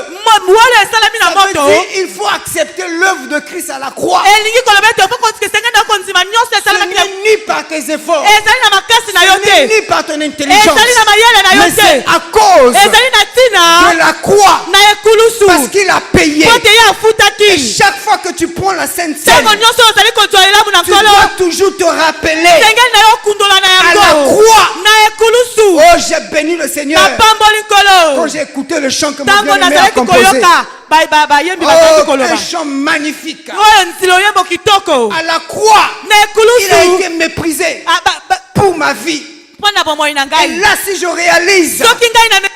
Wolo esalami na Ça veut moto. dire il faut accepter l'œuvre de Christ à la croix. Elingi koloba ete ofo kosikesenge na konzima nyonso Ce esalamaki na n'est ni par tes efforts, ezali na makasi na yo ce n'est te. ni par ton intelligence, Ezali na mayele na mais yo c'est te. à cause Ezali na tina de la croix. na ekulusu. Parce qu'il a payé. Po te ye Et afutaki. chaque fois que tu prends la Sainte Seine, Ntango nyonso ozali kozwa elamu na tu dois nkolo. toujours te rappeler Sengeli na yo kundola na à la yango. croix. Na ekulusu. Oh, j'ai béni le Seigneur. Napamboli Quand nkolo. j'ai écouté le chant que mon Ntango bien-aimé a nazalaki composé. koyoka bayembi bazalaki Oh, koloba. un chant magnifique. Oyo nzilo yembo kitoko. À la croix, Na il a ekulusu. été méprisé Ah, pour ma vie. mpo na bomoi na Et ngai. là, si je réalise Soki ngai na qu'il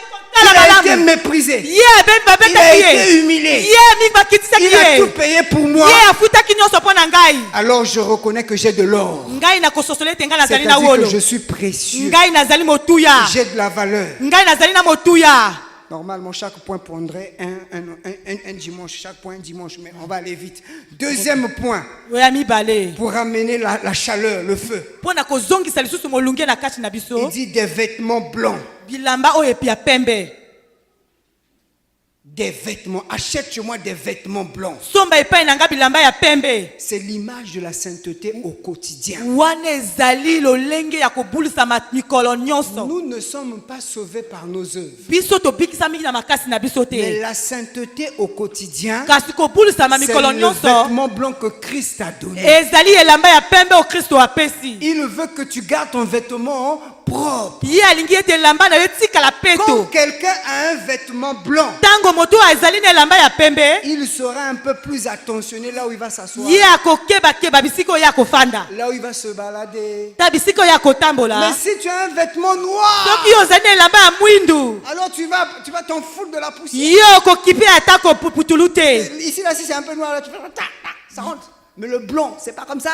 kotala a été malamu. méprisé, Ye abembi il a babetaki été ye. humilié, Ye mingi bakitisaki il a tout ye. payé pour moi, Ye afutaki nyonso mpo na ngai. alors je reconnais que j'ai de l'or. Ngai nakososola ete ngai nazali na C'est-à-dire que wolo. je suis précieux, Ngai nazali motuya. j'ai de la valeur. Ngai nazali na motuya. Normalement, chaque point prendrait un dimanche, chaque point un dimanche, mais on va aller vite. Deuxième point, Oya mibale. pour amener la chaleur, le feu. Mpo na kozongisa lisusu molunge na kati na Il biso. dit des vêtements blancs. Bilamba oyo epi ya pembe. Des vêtements. Achète chez moi des vêtements blancs. Somba epai na nga bilamba ya pembe. C'est l'image de la sainteté au quotidien. Wana ezali lolenge ya kobulisa mikolo nyonso. Nous ne sommes pas sauvés par nos œuvres. Biso tobikisa mingi na makasi na biso Mais te. la sainteté au quotidien, Kasi kobulisa c'est mikolo le nyonso. vêtement blanc que Christ a donné. Ezali elamba ya pembe o Kristo apesi. Il veut que tu gardes ton vêtement propre. Ye alingi ete elamba na yo etikala Quand peto. quelqu'un a un vêtement blanc, Tango moto azali na elamba ya pembe. il sera un peu plus attentionné là où il va s'asseoir, Ye akokeba bisika oyo akofanda. là où il va se balader. Ta bisika oyo Mais akotambola. si tu as un vêtement noir, Soki yo ozali na elamba ya mwindu. alors tu vas t'en foutre de la poussière. Yo okokipe ata koputulu te. Ici, là, si c'est un peu noir, là, tu fais ça rentre. Mais le blanc, c'est pas comme ça.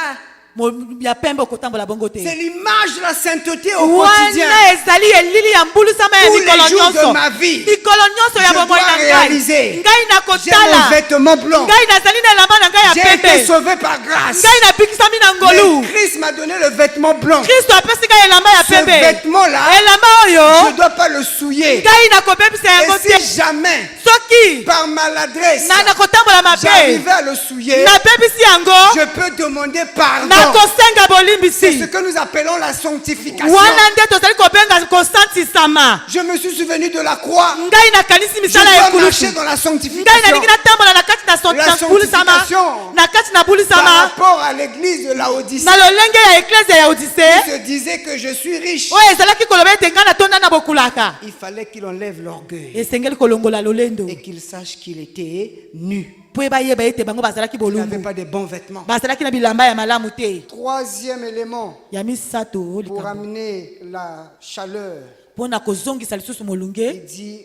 Ya pembe okotambola bongo te. C'est l'image de la sainteté au quotidien. Wana ezali elili ya mbulisama ya Tous mikolo les jours nyonso. de ma vie, Mikolo nyonso ya je bomoi dois na ngai. réaliser. Ngai J'ai mon nakotala. vêtement blanc. Ngai nazali na elamba na ngai ya J'ai été pembe. sauvé par grâce. Ngai nabikisami na ngolu. Mais Christ m'a donné le vêtement blanc. Kristo apesi ngai elamba ya Ce pembe. vêtement-là, Elamba je oyo ne dois pas le souiller. ngai nakobebisa yango Et te. si jamais, Soki par maladresse, na nakotambola mabe j'arrivais à le souiller, nabebisi yango je peux demander pardon. nakosenga C'est bolimbisi. ce que nous appelons la sanctification. Wana nde tozali kobenga kosantisama. Je me suis souvenu de la croix. Ngai nakanisi Je misala ya dois marcher ekulusu. dans la Ngai sanctification nalingi natambola na kati na La bulisama. sanctification. Na kati na par bulisama. rapport à l'église de Laodicée. Na lolenge ya eklezia ya Odise. Il se disait que je suis riche. Oyo ezalaki koloba ete ngai natonda na bokulaka. Il fallait qu'il enlève l'orgueil Esengeli kolongola lolendo. et qu'il sache qu'il était nu. Po bayeba ete bango bazalaki Il n'avait bolumbu. pas de bons vêtements. Bazalaki na bilamba ya malamu te. Troisième élément Ya misato pour likambo. amener la chaleur. Mpona kozongisa lisusu Il molunge. dit,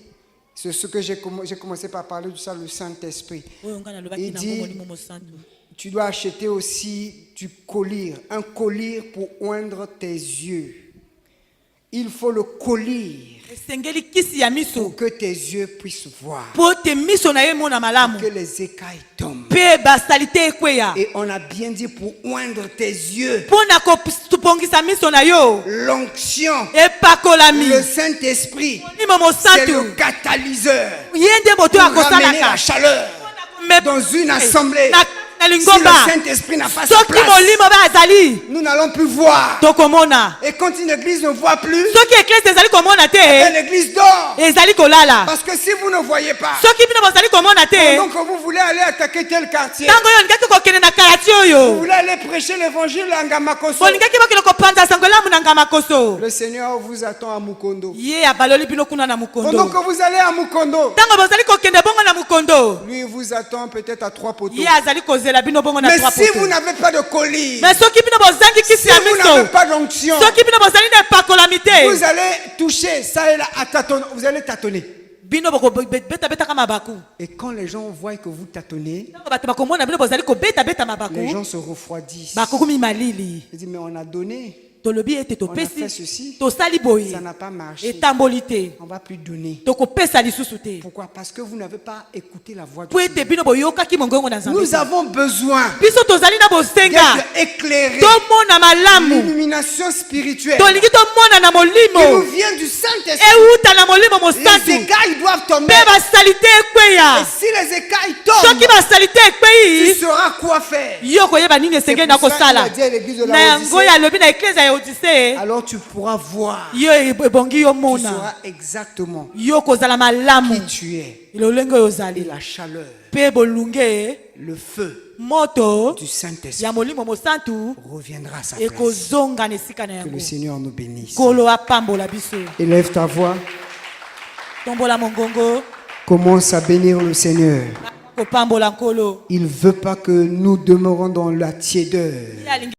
c'est ce que j'ai commencé par parler de ça, le Saint-Esprit. Oyo ngai nalobaki Il nango dit, molimo mosantu. tu dois acheter aussi du collyre, un collyre pour oindre tes yeux. Il faut le collyre Esengeli kisi ya miso. pour que tes yeux puissent voir, Po te miso na ye mona malamu. que les écailles tombent. Pe basalite ekweya. Et on a bien dit pour oindre tes yeux, Mpona kopongisa miso na yo. l'onction, Epakolami. le Saint-Esprit, Molimo c'est le mosantu. catalyseur Ye nde moto pour ramener akosalaka. la chaleur Mais dans une assemblée. na lingomba le Saint-Esprit n'a pas sa soki place, molimo oyo azali nous n'allons plus voir. tokomona Et quand une église ne voit plus, soki eklese ezali komona te l'église dort. ezali kolala Parce que si vous ne voyez pas, soki bino bozali komona te pendant que vous voulez aller attaquer tel quartier, ntango oyo olingaki kokende na karati vous oyo voulez aller prêcher l'évangile à Ngamakoso, bolingaki bokende kopanza sango elamu na ngamakoso le Seigneur vous attend à Mukondo. ye abaloli bino kuna na Pendant mukondo que vous allez à Mukondo, ntango bozali kokende bongo na mukondo lui vous attend peut-être à 3 poteaux. ye azali kozela bino bongo na Mais trois si poto vous n'avez pas de colis, mais soki bino bozangi si kisi ya vous n'avez miso pas d'onction, soki bino bozali na epakolami te vous allez toucher ça et là, vous allez tâtonner. bino bokobetabetaka mabaku Et quand les gens voient que vous tâtonnez, ntango bato bakomona bino bozali kobetabeta les mabaku gens se refroidissent. bakokumi malili Ils disent, mais on a donné, tolobi ete on a fait topesi ceci, tosali boye ça n'a pas marché. etamboli te On ne va plus donner. tokopesa lisusu te Pourquoi? Parce que vous n'avez pas écouté la voix de po ete Dieu. bino boyokaki mongongo na nzambe Nous avons besoin biso tozali na bosenga d'être éclairés. tomona malamu L'illumination spirituelle tolingi tomona na qui nous molimo vient du Saint-Esprit. euta na molimo Les mosantu écailles doivent tomber. mpe basali te Et ekweya si les écailles soki tombent, basali te tu ekweyi sauras quoi faire. yo koyeba nini esengeli na C'est pour ça kosala qu'il a dit à l'église de na yango Laodicée, oyo alobi na eklese ya odise alors tu pourras voir, yo ebongi yo tu mona sauras exactement yo kozala malamu qui tu es. lolenge oyo Et ozali la chaleur, mpe bolunge le feu moto du Saint-Esprit ya molimo mosantu reviendra à sa place. ekozonga na esika na Que le yango Seigneur nous bénisse. kolo apambola biso Élève ta voix, tombola mongongo commence à bénir le Seigneur. kopambola nkolo Il ne veut pas que nous demeurons dans la tiédeur. Ye alingi